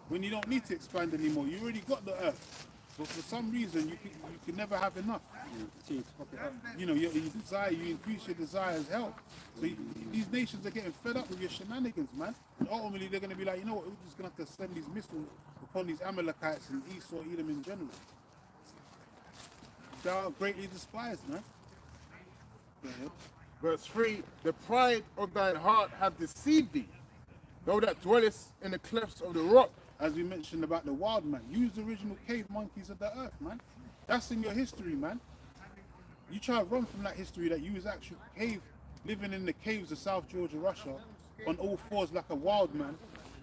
when you don't need to expand anymore. You already got the earth. But for some reason, you can never have enough. You know, you desire, you increase your desires, help. So these nations are getting fed up with your shenanigans, man. And ultimately, they're going to be like, you know what, we're just going to have to send these missiles upon these Amalekites and Esau, Edom in general. They are greatly despised, man. Go ahead. Verse 3, the pride of thine heart hath deceived thee, thou that dwellest in the clefts of the rock. As we mentioned about the wild man, use the original cave monkeys of the earth, man. That's in your history, man. You try to run from that history that you was actual cave, living in the caves of South Georgia, Russia, on all fours like a wild man,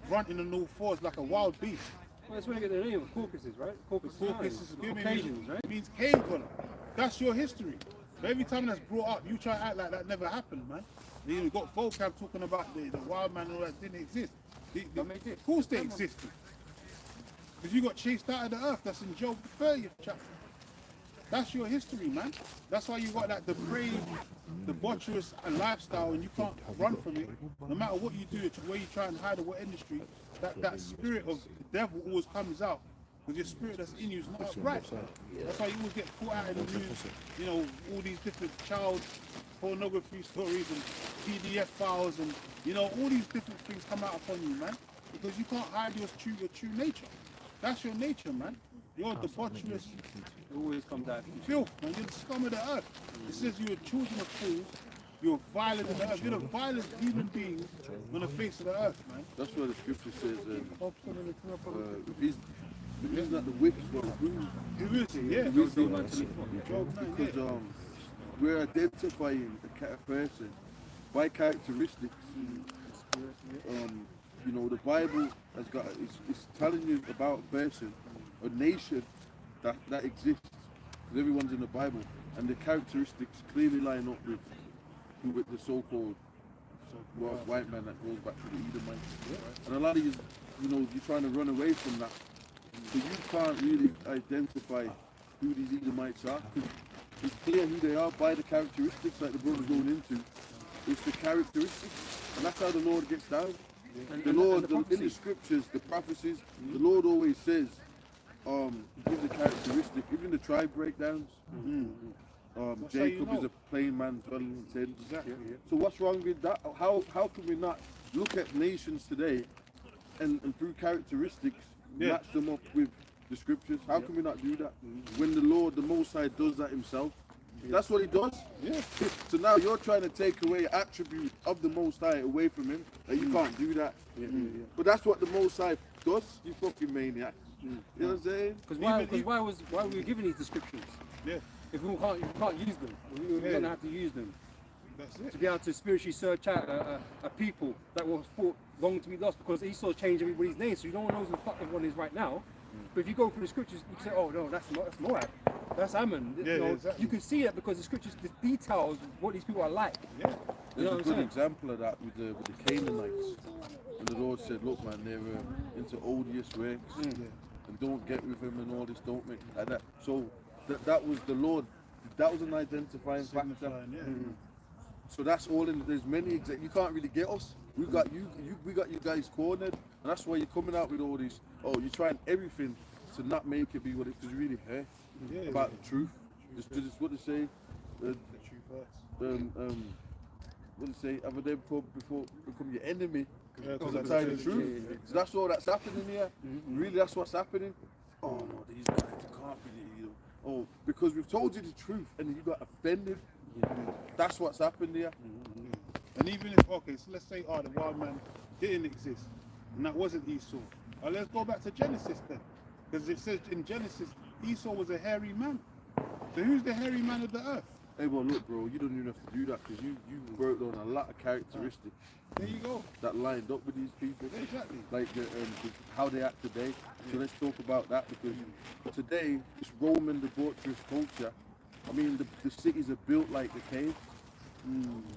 running on all fours like a wild beast. Well, that's where you get the name of Caucasus, right? Caucasus Caucasians, right? means cave dweller. That's your history. But every time that's brought up, you try to act like that never happened, man. You got vocab talking about the wild man and all that didn't exist. Of course they existed. Because you got chased out of the earth. That's in Job 30th chapter. That's your history, man. That's why you got that depraved, debaucherous lifestyle and you can't run from it. No matter what you do, where you try and hide or what industry, that spirit of the devil always comes out. Because your spirit that's in you is not right. That's why you always get caught out in the news, you know, all these different child pornography stories and PDF files and, you know, all these different things come out upon you, man. Because you can't hide your true nature. That's your nature, man. You're a debaucherous, It always comes out. filth, man. You're the scum of the earth. It says you're children of fools. You're violent of the earth. You're the vilest human beings on the face of the earth, man. That's why the scripture says, if he's not the wicked one, Who is he? Yeah. who is Job he? 9, Because yeah. we're identifying a person by characteristics. You know, the Bible has got it's telling you about a person, a nation that exists. Because everyone's in the Bible, and the characteristics clearly line up with the so-called white man that goes back to the Edomites. And a lot of you know, you're trying to run away from that. So you can't really identify who these Edomites are. It's clear who they are by the characteristics, like the brother's going into. It's the characteristics, and that's how the Lord gets down. The Lord, in the scriptures, the prophecies, the Lord always says, gives a characteristic, even the tribe breakdowns. Jacob is a plain man dwelling in tents. Exactly, yeah. So what's wrong with that? How can we not look at nations today and through characteristics match them up with the scriptures? How can we not do that? When the Lord, the Most High, does that himself. That's what he does. Yeah. So now you're trying to take away attribute of the Most High away from him. That you can't do that. But that's what the Most High does, you fucking maniac. You know what I'm saying? Because why were we given these descriptions? Yeah. If we can't use them, we're gonna have to use them That's it. to be able to spiritually search out a people that was thought wrong to be lost, because Esau changed everybody's name, so no one knows who the fuck everyone is right now. But if you go through the scriptures, you can say, oh no, that's Moab, that's Ammon. Yeah, You know, exactly. you can see that because the scriptures details what these people are like. Yeah. You know There's a what good I'm saying? example of that with the Canaanites. And the Lord said, look man, they're into odious works and don't get with him and all this, don't make like that. So that was the Lord, that was an identifying factor. Signifying, yeah. So that's all in, there's many, you can't really get us. We got you guys cornered, and that's why you're coming out with all these, you're trying everything to not make it be what it, because you really hurt about the truth. Just what they say, The truth hurts. what they say, have a them become your enemy, Yeah, because I tell you the truth. So that's all that's happening here. Really, that's what's happening. Oh no, these guys can't be the Oh, because we've told you the truth and you got offended. That's what's happened here. And even if, okay, so let's say, the wild man didn't exist, and that wasn't Esau. Let's go back to Genesis then. Because it says in Genesis, Esau was a hairy man. So who's the hairy man of the earth? Hey, well, look, bro, you don't even have to do that because you worked on a lot of characteristics There you go. that lined up with these people. Exactly. Like how they act today. So let's talk about that, because today, this Roman debaucherous culture, I mean, the cities are built like the caves.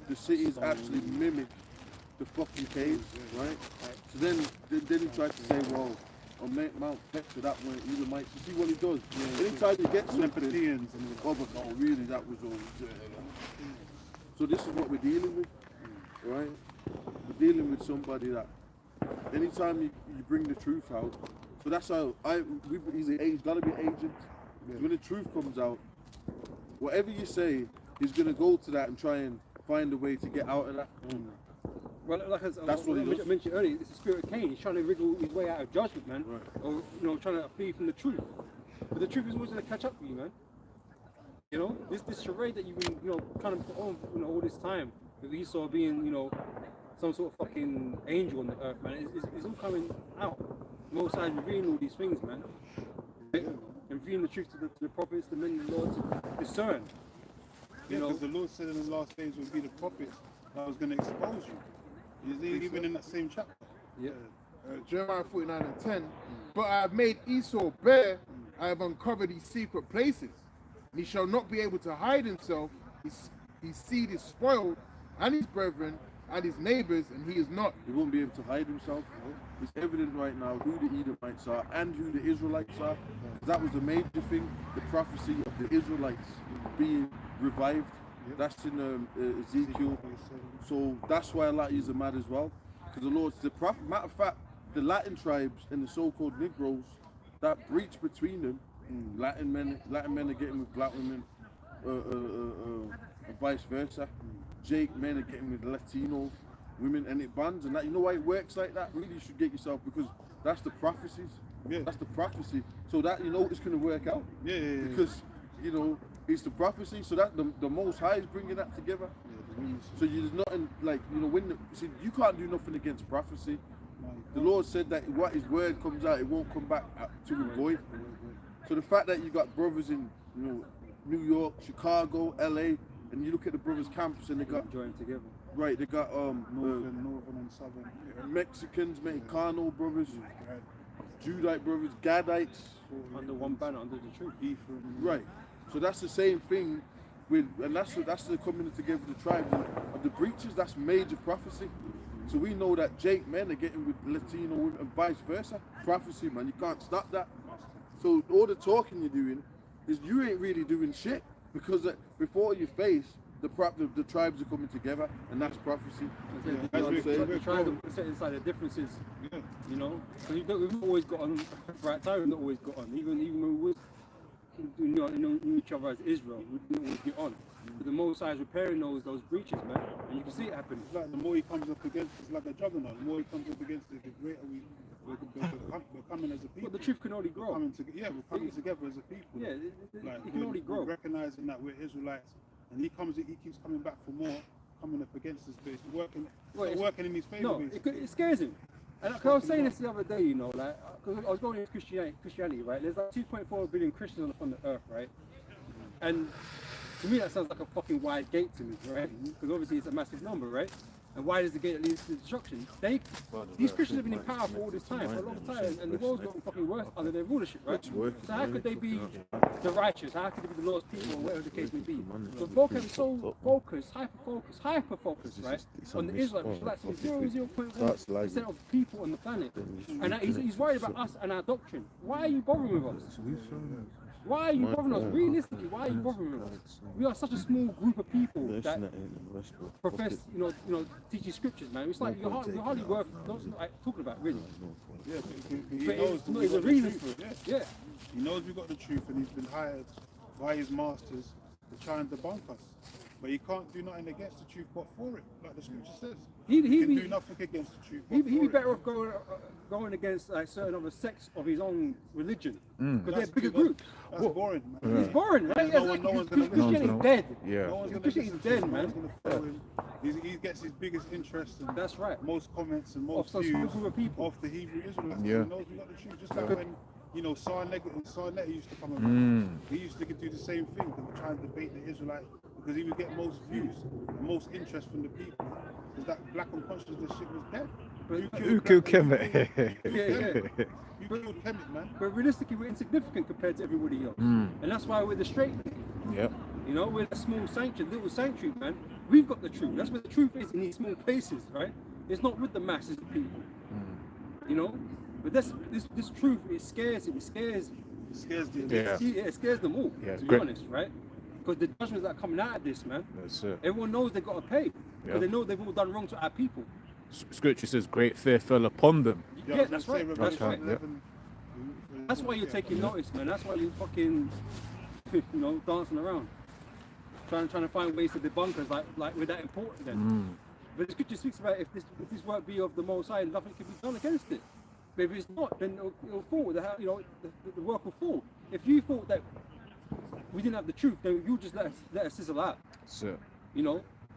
The cities actually mimic the fucking caves, right? So then he tried to say, well, on Mount Petra, that one, Edomites. You see what he does? Anytime you get something, Sympathians and oh, but no, really, that was all. So this is what we're dealing with, right? We're dealing with somebody that anytime you bring the truth out, so that's how he's an agent, gotta be an agent. When the truth comes out, whatever you say, he's gonna go to that and try and find a way to get out of that. Well, like That's what he does. I mentioned earlier, it's the spirit of Cain. He's trying to wriggle his way out of judgment, man, or trying to flee from the truth. But the truth is always going to catch up with you, man. You know, this charade that you've been, kind of put on, all this time, with Esau being, some sort of fucking angel on the earth, man. It's all coming out. Most High revealing all these things, man, and revealing the truth to the prophets, the men of the Lord to discern. Yeah, because the Lord said in the last days would be the prophets that was going to expose you. Even in that same chapter. Yeah. Jeremiah 49:10. But I have made Esau bare, I have uncovered his secret places, and he shall not be able to hide himself. His seed is spoiled, and his brethren, and his neighbors, and he is not. He won't be able to hide himself. It's evident right now who the Edomites are and who the Israelites are. That was the major thing, the prophecy of the Israelites being revived. That's in Ezekiel. So that's why a lot of you are mad as well. Because the Lord's the prophet. Matter of fact, the Latin tribes and the so-called Negroes, that breach between them, Latin men are getting with black women, and vice versa. Jake men are getting with Latino women, and it bans and that. You know why it works like that? Really, you should get yourself, because that's the prophecies. Yeah. That's the prophecy. So that it's going to work out. Yeah. Because it's the prophecy. So that the Most High is bringing that together. So there's nothing like you can't do nothing against prophecy. The Lord said that what His word comes out, it won't come back to him void. So the fact that you got brothers in New York, Chicago, LA, and you look at the brothers' camps and they got joined together. Right, they got northern and southern. Mexicans, Mexicano brothers, Judite brothers, Gadites. Under one banner, under the truth. Right. So that's the same thing and that's the coming together of the tribes of the breaches. That's major prophecy. So we know that Jake men are getting with Latino women and vice versa. Prophecy, man, you can't stop that. So all the talking you're doing is you ain't really doing shit, because before your face, the tribes are coming together, and that's prophecy. We're trying to set aside the differences, because we've always got on right time. We've not always got on, even when we was knew each other as Israel, we didn't always get on. But the Most High is repairing those breaches, man, and you can see it happen. It's like the more he comes up against, it's like a juggernaut. The more he comes up against it, the greater we're coming as a people. But the truth can only grow. We're coming together as a people. Yeah, it can only grow. We're recognizing that we're Israelites, and he keeps coming back for more, coming up against us, but it's working in his favor. No, it scares him. And I was saying this the other day, because I was going into Christianity, right? There's like 2.4 billion Christians on the earth, right? And to me, that sounds like a fucking wide gate to me, right? Because obviously it's a massive number, right? And why does the gate lead to destruction? These Christians have been in power for all this time, for a long time, and the world's gotten fucking worse under their rulership, right? So how could they be the righteous? How could they be the Lord's people, or whatever the case may be? So Volker is so focused, hyper-focused, right, on the Israelites, which is like 0.1% of people on the planet. And he's worried about us and our doctrine. Why are you bothering with us? Why are you bothering us? Realistically, why are you bothering with us? We are such a small group of people that profess, teaching scriptures, man. It's like you're hardly worth talking about, really. Yeah, but there's a reason for it. Yeah. He knows we've got the truth, and he's been hired by his masters to try and debunk us. But he can't do nothing against the truth but for it, like the scripture says. He can do nothing against the truth. He'd be better off going against certain other sects of his own religion, because they're bigger groups. That's boring, man. It's boring, right? No one's gonna Christianity's dead. Yeah. No one's Christianity's dead, man. Gonna follow him. He gets his biggest interest and that's right. most comments and most of views of people of the Hebrew Israelites. Yeah. He knows we got the truth. Just like when Sarnetta used to come around. He used to do the same thing, try and debate the Israelite, because he would get most views, and most interest from the people. Because that black unconsciousness shit was dead. Who killed Kemet? Yeah. You killed Kemet, man. But realistically, we're insignificant compared to everybody else. And that's why we're the straight. Yep. We're a small little sanctuary, man. We've got the truth. That's where the truth is, in these small places, right? It's not with the masses of people. But this truth, it scares him. It scares them. It scares them all, to be honest, right? Because the judgments that are coming out of this, man, everyone knows they've got to pay. Because they know they've all done wrong to our people. Scripture says, "Great fear fell upon them." Yeah, that's right. That's Okay, right. yeah. That's why you're taking notice, man. That's why you fucking, dancing around, trying to find ways to debunk us, like we're that important then. But the scripture speaks about if this work be of the Most High, nothing can be done against it. But if it's not, then it'll fall. The work will fall. If you thought that we didn't have the truth, then you just let us sizzle out. So,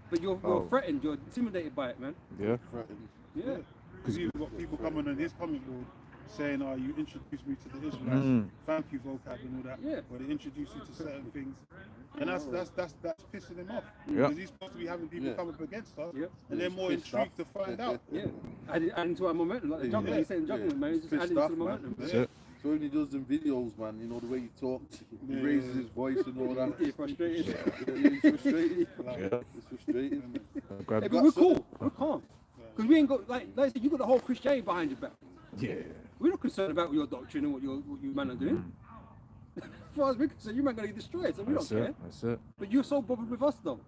But you're threatened, you're intimidated by it, man. yeah. Threatened. Yeah. Because you've got people coming on his comment board saying, "Oh, you introduced me to the Israelites. Thank you, vocab and all that." Yeah. Where they introduce you to certain things, and that's pissing him off. Yeah. Because he's supposed to be having people Yeah. come up against us, Yeah. and they're more Pissed intrigued off. to find out. Yeah. Adding to our momentum, like the juggling. Yeah. He's saying juggling, Yeah. man. He's just Pissed adding to off, the man. momentum. That's Yeah. it. So when he does them videos, man, you know the way he talks, he Yeah. raises his voice and all that. You're frustrated. He's frustrated. Yeah. It's frustrating. Grab- Hey, but we're cool. We're calm. Because we ain't got, like I said, you got the whole Christianity behind your back. Yeah. We're not concerned about your doctrine and what you man are doing. As far as we're concerned, you man gonna get destroyed, so we That's don't care. it. That's it. But you're so bothered with us, though.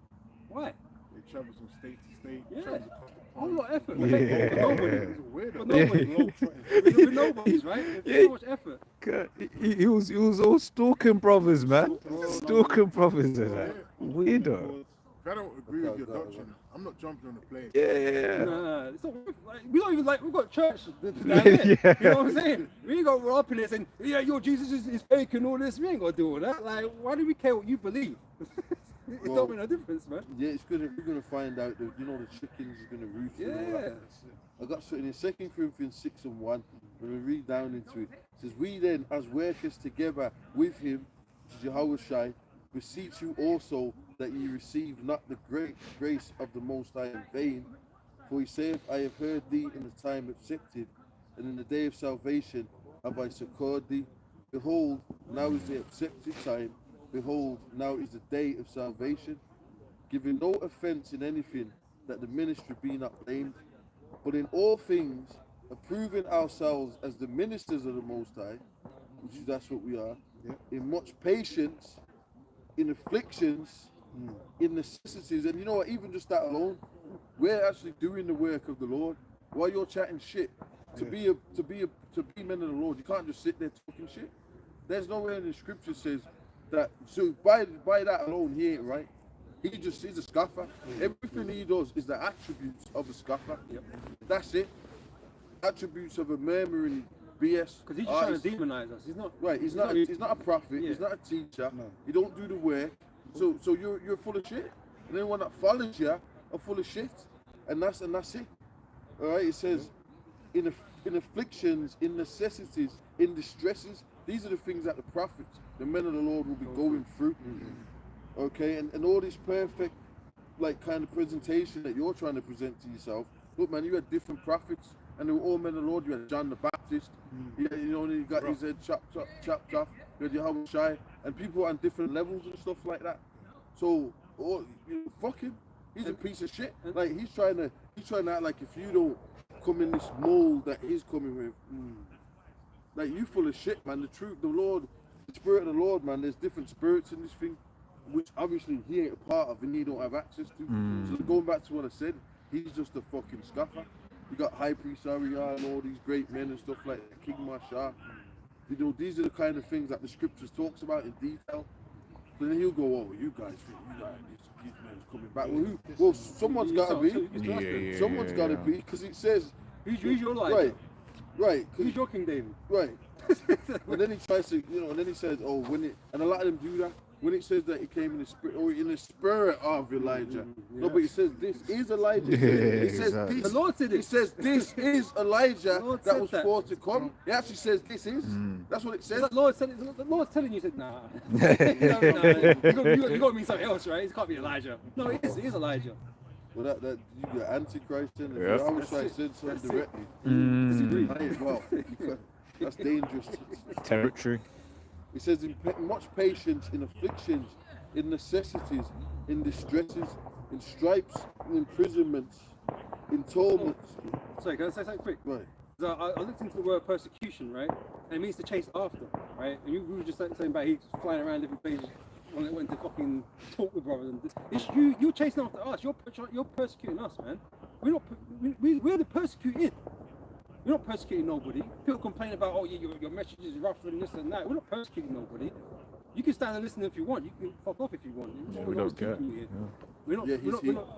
Why? They travel from state to state. Yeah. travels across A whole lot of effort. Yeah. For nobody. He's a weirdo. For nobody. For nobody's, right? It's so much effort. God, he was all stalking brothers, man. Stalking brothers and that. Weirdo. If I don't agree with your doctrine, I'm not jumping on the plane. Yeah. Nah, it's not like, we don't even we've got church down there. Yeah. You know what I'm saying? We ain't got we're up in there saying, yeah, your Jesus is fake and all this. We ain't got to do all that. Like, why do we care what you believe? It Well, don't make no difference, man. Yeah, we're gonna find out that the chickens is gonna roost. And all Yeah. that. I got something in 2 Corinthians 6:1. When we read down into it, it says, "We then, as workers together with him, which is Yahushua, beseech you also that ye receive not the great grace of the Most High in vain. For he saith, I have heard thee in the time accepted, and in the day of salvation have I succored thee. Behold, now is the accepted time. Behold, now is the day of salvation. Giving no offense in anything, that the ministry be not blamed, but in all things, approving ourselves as the ministers of the Most High, which is that's what we are, in much patience, in afflictions, in necessities, and you know what? Even just that alone, we're actually doing the work of the Lord. While you're chatting shit, to be men of the Lord, you can't just sit there talking shit. There's nowhere in the scripture says that. So by that alone, he ain't right. He's a scoffer. Everything he does is the attributes of a scoffer. That's it. Attributes of a murmuring BS. Because he's just trying to demonize us. He's not. Right, he's not a prophet, Yeah. he's not a teacher, he don't do the work, so you're full of shit. And anyone that follows you are full of shit. And that's it. Alright, it says in afflictions, in necessities, in distresses, these are the things that the prophets, the men of the Lord will be going through. Okay, and all this perfect kind of presentation that you're trying to present to yourself. Look man, you had different prophets and they were all men of the Lord. You had John the Baptist, he got his head chopped off. You had Yahushua, and people on different levels and stuff like that. So, fuck him. He's a piece of shit. Like he's trying to act like if you don't come in this mold that he's coming with, like you full of shit, man. The truth, the Lord, the Spirit of the Lord, man. There's different spirits in this thing, which obviously he ain't a part of and he don't have access to. So going back to what I said, he's just a fucking scuffer. You got High Priest Ariah and all these great men and stuff like that, King Mashar. These are the kind of things that the scriptures talks about in detail. So then he'll go, oh, you guys think these men coming back. Well, someone's got to be. Someone's got to be, because it says. Who's your life? Right. Who's your King David? Right. And then he tries to, and then he says, oh, and a lot of them do that. When it says that he came in the spirit, or in the spirit of Elijah. No, but he says this is Elijah. He says exactly. this. The Lord said it. He says this is Elijah Lord that said was that. supposed to come. He actually says this is. That's what it says. The Lord's telling you, said, nah. You got to mean something else, right? It can't be Elijah. No, it is Elijah. Well, that you got Antichrist in it. Yeah. I wish I That's said it. something That's it. directly. Disagree. Right, well, that's dangerous. Territory. It says in much patience, in afflictions, in necessities, in distresses, in stripes, in imprisonments, in torments. Sorry, can I say something quick? Right. So I looked into the word persecution, right? And it means to chase after, right? And we were just saying about he's flying around different places when it went to fucking talk with brothers. And you're chasing after us. You're persecuting us, man. we're the persecuted. We're not persecuting nobody. People complain about, oh yeah, your message is rougher and this and that. We're not persecuting nobody. You can stand and listen if you want. You can fuck off if you want. we don't care. We're not.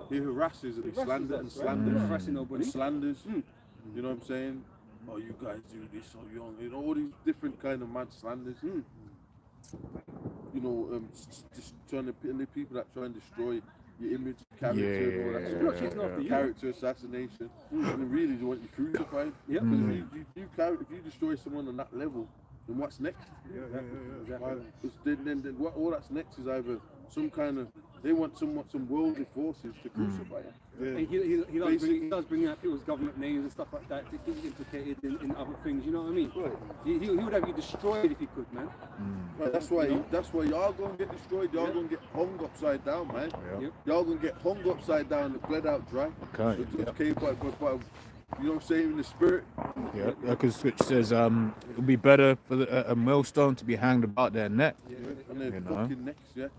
He harasses and slanders. We're not harassing nobody. Slanders. You know what I'm saying? Oh, you guys do this so young. You know, all these different kind of mad slanders. You know, just trying to pin the people that try and destroy your image, character, and all that We're not stuff. chasing after you. Character assassination. And really, they want you crucified. Yep. Because if you destroy someone on that level, then what's next? Then what? All that's next is either some kind of they want some worldly forces to crucify him. And he does bring out people's government names and stuff like that to get implicated in other things. You know what I mean? Right. He would have you destroyed if he could, man. Right, that's why y'all gonna get destroyed. Y'all gonna get hung upside down, man. Yep. Y'all gonna get hung upside down and bled out dry. Okay. Okay, but you know what I'm saying, in the spirit. Yeah, because Scripture says it would be better for a millstone to be hanged about their neck. And their You know. fucking necks, yeah.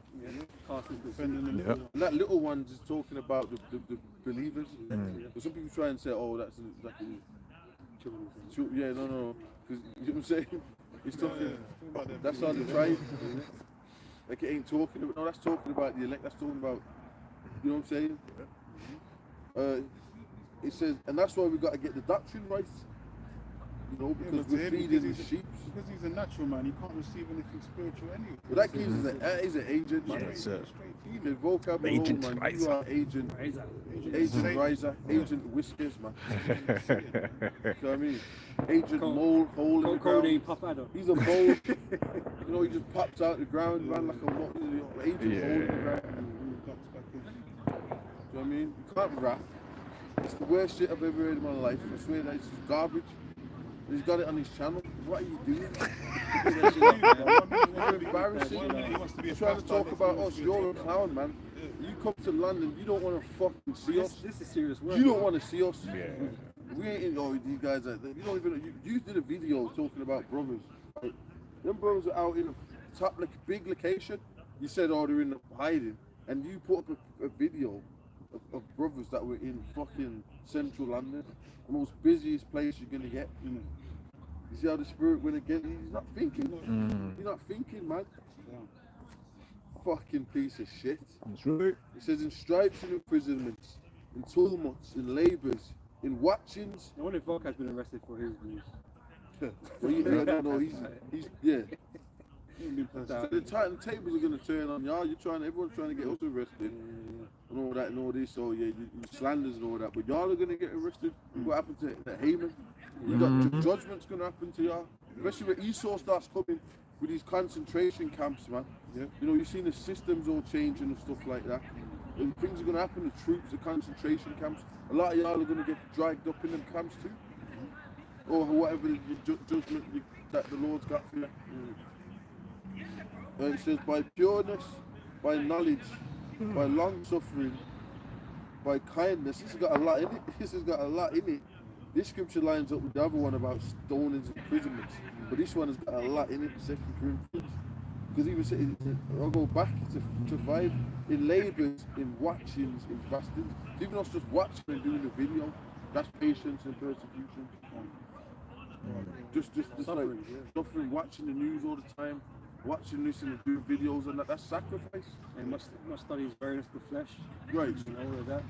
Defending them. Yeah. And that little one is talking about the believers. But some people try and say, oh, that's yeah, no. Because you know what I'm saying? He's talking. That's how the tribe. Like it ain't talking about. No, that's talking about the elect. That's talking about. You know what I'm saying? It says, and that's why we got to get the doctrine right. You know, because we're feeding the sheep. Because he's a natural man, he can't receive anything spiritual anyway. But that gives us he's an agent. Man. That's it. The vocab alone, Agent man. Riser. You are agent. Agent Riser. Agent Whiskers, man. You know what I mean? Agent Mole, hole in the Codeine ground. Puff Adder. He's a mole. You know, he just pops out the ground, man, like a mole. Agent hole in the ground. You know what I mean? You can't rap. It's the worst shit I've ever heard in my life. I swear that it's just garbage. He's got it on his channel. What are you doing? You're embarrassing. You're trying to talk about us. You're a clown, man. You come to London, you don't want to fucking see us. This is serious work. You don't want to see us. Yeah. We ain't in, oh, these guys, you don't even, you did a video talking about brothers. Right? Them brothers are out in a top, like, big location. You said, oh, they're in the hiding. And you put up a video of brothers that were in fucking central London, the most busiest place you're gonna get. You see how the spirit went again? He's not thinking. He's not thinking, man. Fucking piece of shit. That's right. It says in stripes and imprisonments, in tumults, in labours, in watchings. I wonder if Volk has been arrested for his views. No, he's yeah. So the tables are gonna turn on y'all. Everyone's trying to get us arrested and all that and all this. So yeah, you slanders and all that. But y'all are gonna get arrested. What happened to Haman? You got judgment's gonna happen to y'all. Especially when Esau starts coming with these concentration camps, man. Yeah. You know, you've seen the systems all changing and stuff like that. And things are gonna happen to troops, the concentration camps. A lot of y'all are gonna get dragged up in them camps too, or whatever the judgment that the Lord's got for you. It says, by pureness, by knowledge, by long suffering, by kindness. This has got a lot in it. This scripture lines up with the other one about stonings and imprisonments. But this one has got a lot in it, 2 Corinthians. Because even say, I'll go back to 5, in labours, in watchings, in fastings. Even us just watching and doing the video, that's patience and persecution. Just suffering, like suffering, watching the news all the time. Watching this and doing videos and that's sacrifice. And must study his variance of the flesh. Right. And all of that.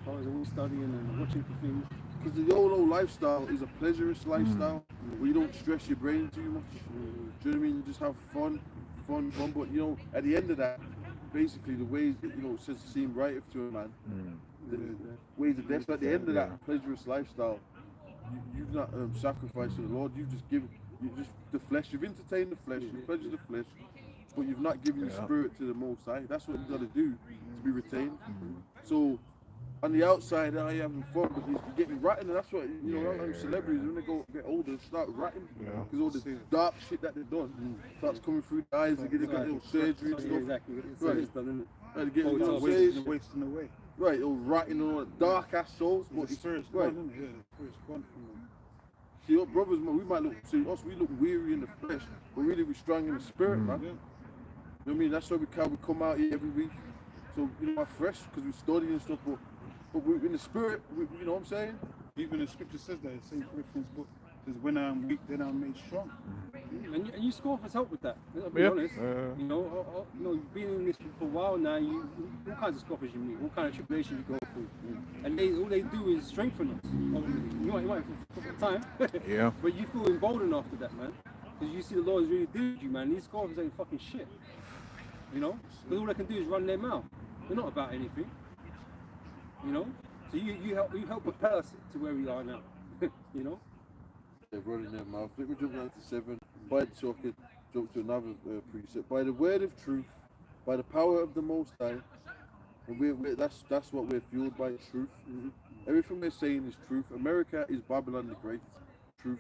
Always studying and watching for things. Because the YOLO lifestyle is a pleasurous lifestyle where you don't stress your brain too much. Do you know what I mean? You just have fun. But you know, at the end of that, basically the ways that it says to seem right to a man. The ways of death. So at the end of that pleasurous lifestyle, you've not sacrificed to the Lord. You've just given. The flesh, you've entertained the flesh, you've pleasured the flesh, but you've not given the spirit to the Most High. That's what you've got to do to be retained. So, on the outside, you're having fun, but you're getting rotten, and that's what, celebrities, when they get older, start rotting, because all the dark shit that they've done starts coming through the eyes, they get little surgery and stuff. Exactly. Right, getting wasting away. Right, all rotting and all that dark ass souls. The spirit's right. gone, isn't it? Yeah, the spirit's gone from them. See, your brothers, man, we might look, see us, we look weary in the flesh, but really we're strong in the spirit, man. Yeah. You know what I mean? That's why we come out here every week. So, we're fresh, because we study and stuff, but but we in the spirit. You know what I'm saying? Even the scripture says that in St. Corinthians book says, "When I'm weak, then I'm made strong." And you Scarface help with that. I'll be Yeah. honest. You know, you've been in this for a while now. All kinds of Scarface you meet, all kind of tribulations you go through, and all they do is strengthen us. You might for the time, Yeah. but you feel emboldened after that, man, because you see the Lord is really doing with you, man. These Scarface ain't fucking shit. You know, because all they can do is run their mouth. They're not about anything. You know, so you help propel us to where we are now. You know. They're running their mouth. Let me jump down to 7. By the socket, jump to another precept. By the word of truth, by the power of the Most High, and that's what we're fueled by, truth. Everything we're saying is truth. America is Babylon the Great, truth.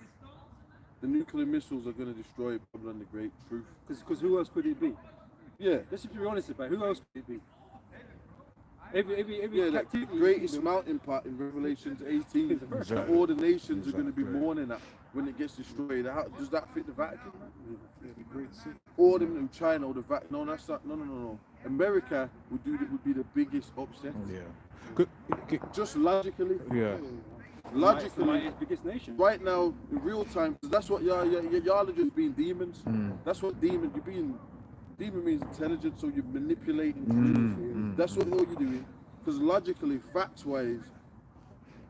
The nuclear missiles are going to destroy Babylon the Great, truth. Because who else could it be? Yeah. Let's just be honest about it. Who else could it be? Every Yeah, like the captivity greatest kingdom- mountain part in Revelations 18. Exactly. All the nations are going to be Exactly. mourning that when it gets destroyed. Does that fit the Vatican? Yeah, the great city. All them in China or the Vatican? No, that's not. No. America would be the biggest upset. Yeah. Good- Just logically, Yeah. It's logically, the biggest nation. right now in real time, 'cause that's what y'all are just being demons. That's what demon you're being. Demon means intelligent, so you're manipulating truth. That's what all you're doing. Because logically, facts-wise,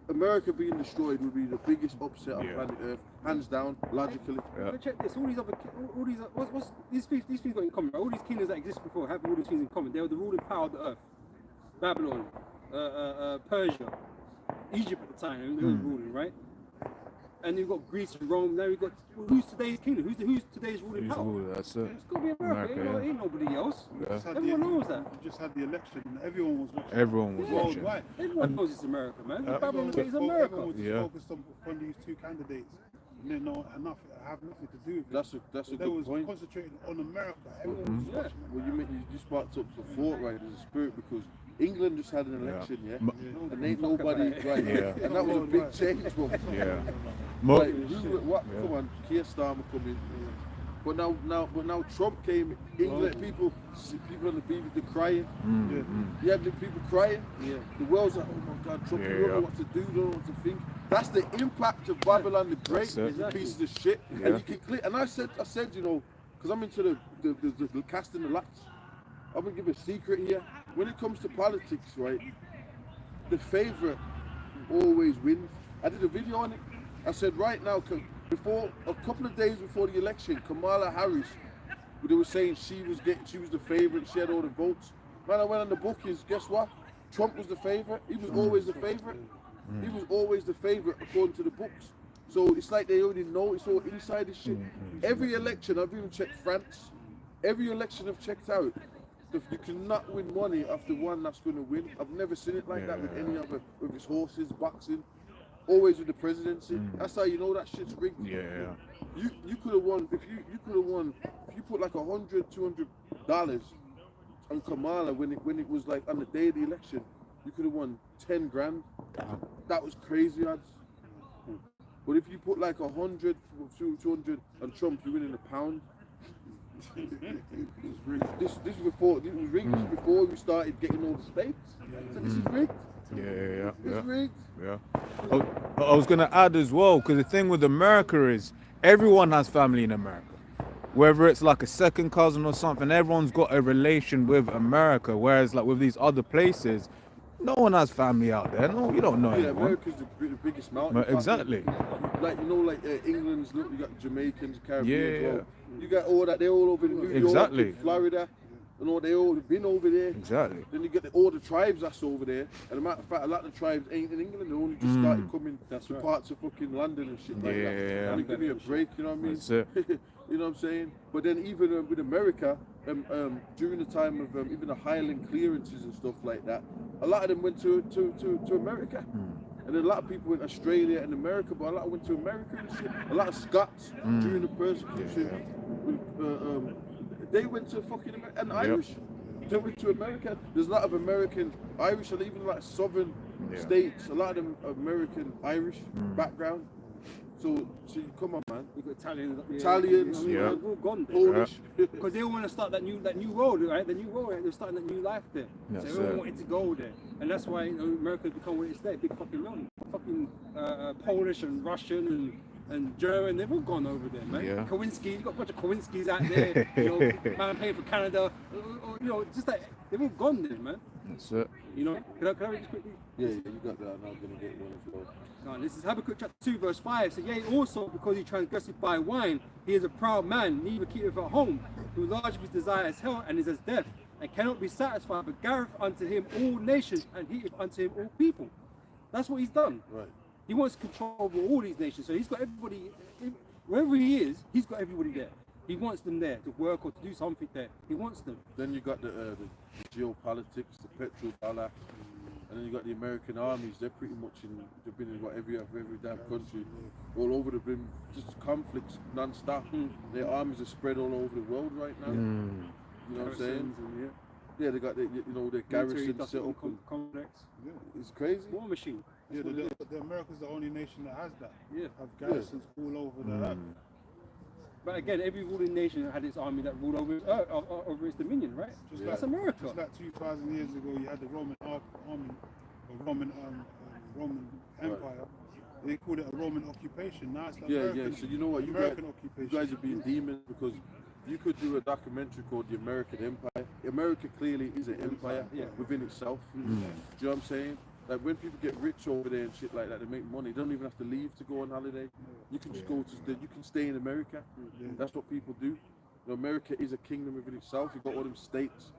America being destroyed would be the biggest upset on Yeah. planet Earth, hands down. Logically, Yeah. But check this. All these what's these things got in common? Right? All these kingdoms that existed before have all these things in common. They were the ruling power of the earth. Babylon, Persia, Egypt at the time. They were ruling, right? And you've got Greece and Rome. Now you've got who's today's kingdom? Who's today's ruling Who's power? ruler? That's it. It's got to be America. America, Ain't nobody else. Yeah. Just had Everyone knows that. We just had the election and everyone was watching. Everyone was watching. Worldwide. Everyone knows it's America, man. Babylon Everyone is was America. everyone was just Yeah. focused on these two candidates. And they know enough, have nothing to do with it. that's a They good was point. concentrating on America. Everyone was Yeah. watching. Well, you sparked up the thought, right? There's a spirit because England just had an election, yeah, and ain't nobody right, Yeah. and that was a big change for them. Yeah. Like, what? Yeah. Come on, Keir Starmer come in. But now Trump came. England people on the BBC they're crying. You had the people crying. Yeah. The world's like, oh my God, Trump, Yeah, you don't know yeah. what to do, don't know what to think. That's the impact of Babylon the Great, That's it. Exactly. pieces of shit. Yeah. And you can click. And I said, you know, because I'm into the casting the lots. I'm gonna give a secret here. When it comes to politics, right, the favorite always wins. I did a video on it. I said right now, before a couple of days before the election, Kamala Harris, they were saying she was the favorite, she had all the votes. Man, I went on the book is guess what? Trump was the favorite. He was always the favorite. He was always the favorite according to the books. So it's like they already know it's all inside this shit. Every election, I've even checked France. Every election I've checked out, you cannot win money after one that's going to win. I've never seen it like that with any other, with his horses, boxing. Always with the presidency. That's how you know that shit's rigged. Yeah. You could have won if you put like $100, $200 on Kamala when it was like on the day of the election, you could have won 10 grand. That was crazy odds. But if you put like 100, 200 on Trump, you win in a pound. This was before it was rigged. This was before we started getting all the states. So this is rigged. Yeah. It's rigged. Yeah. I was going to add as well, because the thing with America is everyone has family in America. Whether it's like a second cousin or something, everyone's got a relation with America. Whereas like with these other places, no one has family out there. No, you don't know Yeah, anyone. America's the biggest mountain. Exactly. Like England's look, you got Jamaicans, Caribbean as Yeah. well. You got all that. They're all over in New Exactly. York, Florida, and all. They all been over there. Exactly. Then you get all the tribes that's over there. And a matter of fact, a lot of the tribes ain't in England. They only just started coming to parts of fucking London and shit like that. Yeah. And give me a break, you know what I mean? That's it. You know what I'm saying? But then even with America, during the time of even the Highland clearances and stuff like that, a lot of them went to America. And then a lot of people went to Australia and America, but a lot went to America and shit. A lot of Scots during the persecution, they went to fucking America. And Irish, they went to America. There's a lot of American Irish and even like southern states, a lot of them American Irish background. So come on, man. You got Italians, Italians, yeah. yeah. They've all gone there. Polish. Because they all want to start that new road, right? The new road, right? They're starting that new life there. That's So everyone it. wanted to go there, and that's why America's become what it is today. Big fucking money. Fucking Polish and Russian and German, they've all gone over there, man. Yeah. Kowinski, you got a bunch of Kowinskis out there. You know, man paying for Canada. You know, just like they've all gone there, man. That's it. You know, can I read this quickly? Yeah, you got that. I'm not gonna get one as well. No, this is Habakkuk chapter 2 verse 5. So yea, also because he transgresseth by wine, he is a proud man, neither keepeth at home, who large his desire as hell and is as death, and cannot be satisfied, but gathereth unto him all nations, and heateth unto him all people. That's what he's done. Right. He wants control over all these nations. So he's got everybody, wherever he is, he's got everybody there. He wants them there to work or to do something there. He wants them. Then you got the geopolitics, the petrodollar, and then you got the American armies. They're pretty much they've been in every damn country, all over the brim. Just conflicts non-stop. Their armies are spread all over the world right now. You know what I'm saying? Yeah, they got their garrison set up. Complex. It's crazy. War machine. Yeah, the America's the only nation that has that. Yeah. Have garrisons all over the earth. But again, every ruling nation had its army that ruled over its dominion, right? That's America. Just like 2,000 years ago, you had the Roman army, or Roman Empire. They called it a Roman occupation. Now it's the American. So you know what? You American guys are being demons because you could do a documentary called The American Empire. America clearly is an empire within itself. Do you know what I'm saying? Like when people get rich over there and shit like that, they make money. They don't even have to leave to go on holiday. You can just go to, you can stay in America. That's what people do. You know, America is a kingdom within itself. You got all them states.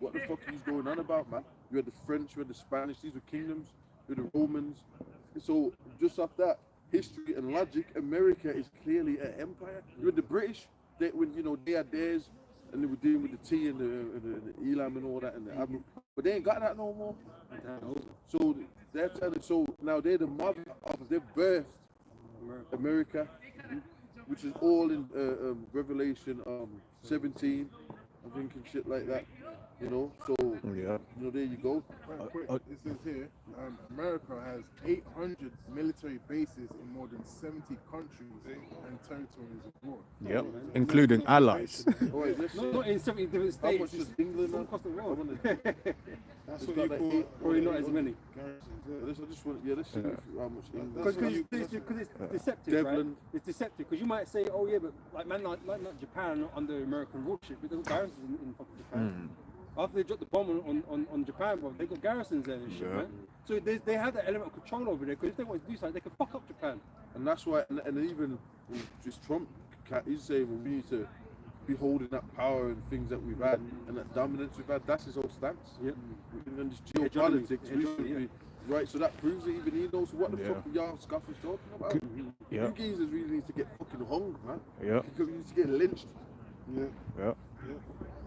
What the fuck are you going on about, man? You had the French, you had the Spanish. These were kingdoms. You had the Romans. So just off that history and logic, America is clearly an empire. You had the British. They had theirs, and they were dealing with the tea and the Elam and all that and the Admiral. But they ain't got that no more. So they're telling, so now they're the mother of, they've birthed America, which is all in Revelation 17, I think, and shit like that. You know, so there you go. It says here, America has 800 military bases in more than 70 countries and territories abroad. Yep. Including allies. All right, let's see. Not in 70 different How states. much is It's England? all across the I world. wanna- That's It's what got you like call Probably not as many. garrisons. I just want, let's see how much England. Because it's deceptive, right? Devlin. It's deceptive because you might say, oh yeah, but like like Japan are not under American ruleship, but they've got garrisons in fucking Japan. After they dropped the bomb on Japan, bro, they got garrisons there and shit, man. So they have that element of control over there because if they want to do something, they can fuck up Japan. And that's why, and even just Trump, he's saying we need to be holding that power and things that we've had and that dominance we've had. That's his whole stance. Yep. And this Hegemony. geopolitics, we should be right. So that proves that even he knows what the fuck y'all scoffers talking about. Yeah. You geezers really need to get fucking hung, man. Yeah. You need to get lynched. Yeah.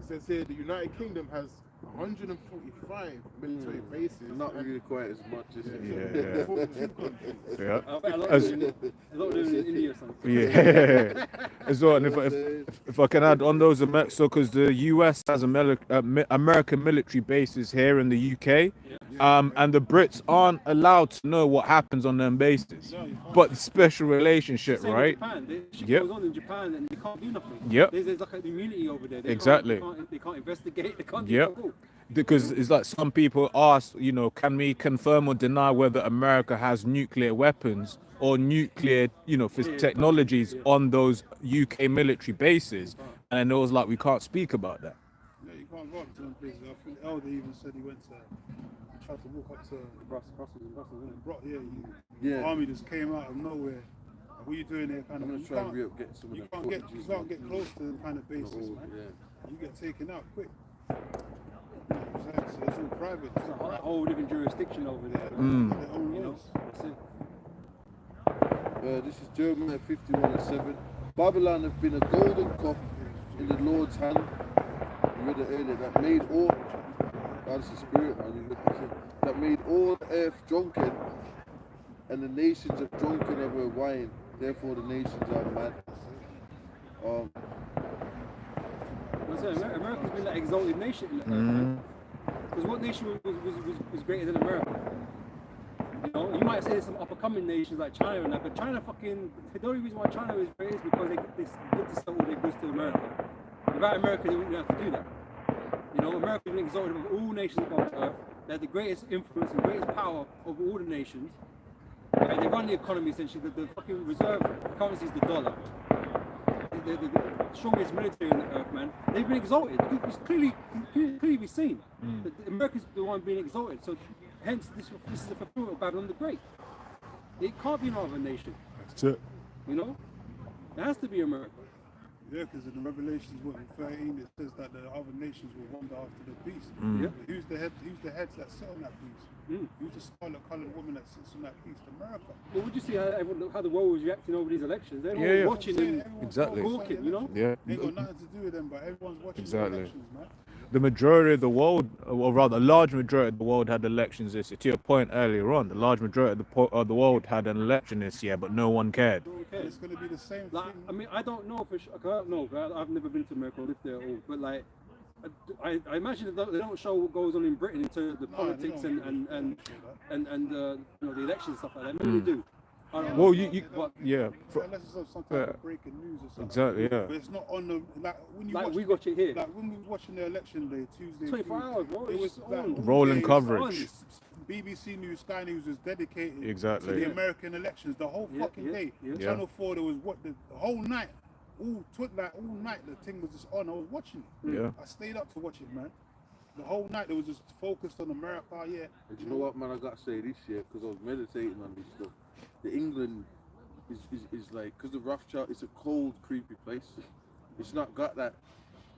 It says here the United Kingdom has 145 military bases. Not really quite as much as Yeah. 42 countries. Yeah. I bet a lot of them in India or something. Yeah. As well, and if I can add on those, so because the US has American military bases here in the UK, and the Brits aren't allowed to know what happens on them bases, but the special relationship, Same with right? Japan. Shit Yep. goes on in Japan and they can't do nothing. Yep. There's like an immunity over there. They Exactly. They can't investigate. They can't Yep. do all. Because it's like some people ask, can we confirm or deny whether America has nuclear weapons or nuclear, technologies on those UK military bases? And it was like, we can't speak about that. Yeah, you can't go up to them places. I think Elder even said he tried to walk up to Brussels, isn't it? Brock. Yeah, Yeah. the army just came out of nowhere. Like, what are you doing there? Kind I'm of. gonna try and get some of You the can't get footages, close to the kind of bases, Oh, man. yeah. You get taken out quick. You know what I'm saying? So it's all private. It's It's a whole different jurisdiction over there. their own You know, rules. that's it. This is Jeremiah 51:7. Babylon have been a golden cup in the Lord's hand. You read it earlier. That made all. That's the spirit, man. You look at it. That made all the earth drunken, and the nations have drunken of her wine. Therefore, the nations are mad. That's it. America's been that exalted nation. Because what nation was greater than America? know, you might say there's some up-and-coming nations like China and that, but China fucking, the only reason why China is where it is because they get to sell all their goods to America. Without America, they wouldn't have to do that. You know, America has been exalted above all nations upon earth. They have the greatest influence and greatest power over all the nations. And they run the economy essentially. The fucking reserve currency is the dollar. The strongest military on the earth, man. They've been exalted. It's clearly be seen. That America's the one being exalted. So hence this is the fulfillment of Babylon the Great. It can't be another nation. That's it. You know? It has to be America. Yeah, because in Revelations 13 it says that the other nations will wander after the beast. Yeah. Who's the heads that sit on that beast? Who's the scarlet-coloured woman that sits on that beast? America. Well, would you see how the world was reacting over these elections? Everyone Yeah, yeah. was watching them Exactly. talking, you know? Yeah. Ain't got nothing to do with them, but everyone's watching Exactly. the elections, man. The majority of the world, or rather, a large majority of the world had elections this year. To your point earlier on, the large majority of the world had an election this year, but no one cared. And it's going to be the same Like, thing. I mean, I don't know for sure. I don't know. I've never been to America or lived there at all. But like, I imagine that they don't show what goes on in Britain in terms of the politics don't. and you know, the elections and stuff like that. Maybe they do. I don't know. Well, you But yeah, Unless it's on some type of breaking news or something. exactly, yeah. But it's not on the like when you like watch we got it here. like when we was watching the election day Tuesday. 24 hours, bro. It was It's like, on. all Rolling day, coverage. it's on. BBC News, Sky News was dedicated Exactly. to the Yeah. American elections the whole fucking day. yeah. Channel 4, there was the whole night, all night the thing was just on. I was watching it. Yeah. I stayed up to watch it, man. The whole night it was just focused on America. Yeah. And you know what, man? I gotta say this year because I was meditating on this stuff. The England is like because the Rothschild. It's a cold, creepy place. It's not got that.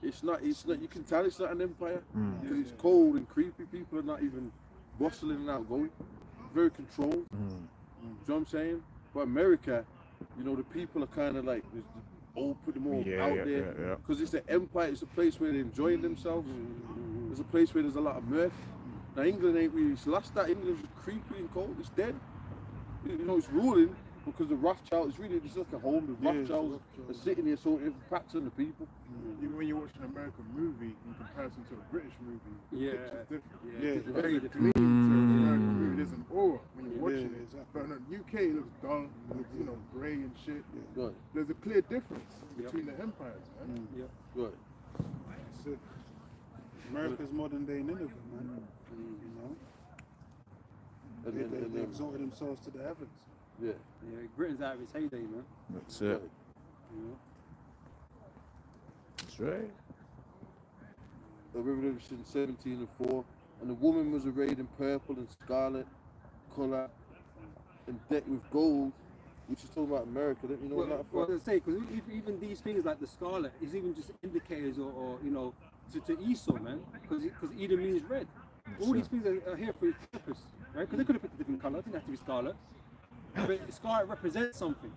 It's not. You can tell it's not an empire because it's cold and creepy. People are not even bustling and outgoing. Very controlled. You know what I'm saying? But America, you know, the people are kind of like put them all Yeah, out yeah, there yeah. because it's an empire. It's a place where they're enjoying themselves. It's a place where there's a lot of mirth. Now England ain't really. It's last that England's creepy and cold. It's dead. You know, it's ruling because the Rothschild is really just like a home. The Rothschilds are sitting here sorting impacts on the people. Even when you watch an American movie in comparison to a British movie, the Yeah. picture's different. Yeah, It's very very different. clean. So an American movie, there's an aura when you're watching Yeah, it. exactly. But in the UK, it looks dull, it looks, you know, grey and shit. Good, There's a clear difference between the empires, man. good. That's it. America's modern day Nineveh, man. You know, And they exalted themselves to the heavens. yeah. Yeah, Britain's out of its heyday, man. That's it. You know? That's right. The Revelation 17:4, and the woman was arrayed in purple and scarlet color, and decked with gold, which is talking about America. Don't you know that? Well, I say, because even these things like the scarlet is even just indicators or you know, to Esau, man, because Edom means red. All these things are here for a purpose, right? Because they could have picked a different color. It didn't have to be scarlet. But scarlet represents something,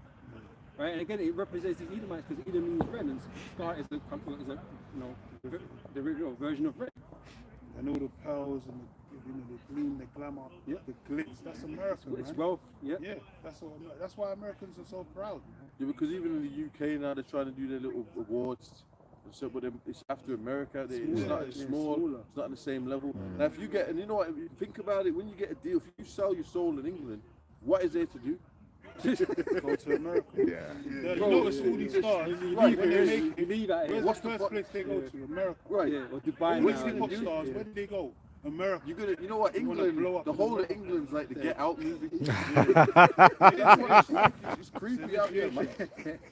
right? And again, it represents the Edomites because Edom means red, and scarlet is a you know, the original version of red. And all the pearls and the gleam, the glamour, the glitz. That's American, It's man. wealth, yeah. Yeah, that's why Americans are so proud. Yeah, because even in the UK now they're trying to do their little awards. So, but it's after America. It's not as small. smaller. It's not on the same level. Now, if you get, and you know what, if you think about it, when you get a deal, if you sell your soul in England, what is there to do? Go to America. Yeah. You notice all these stars. You Right, leave when they it, make you leave at where's it. the first place they go to? America. Right. Yeah, or Dubai Where's now. hip hop and- stars? yeah. Where did they go? America. You're gonna, you know what, You wanna England, blow up the in whole of America. England's like the Get Out movie. It's creepy out here, man.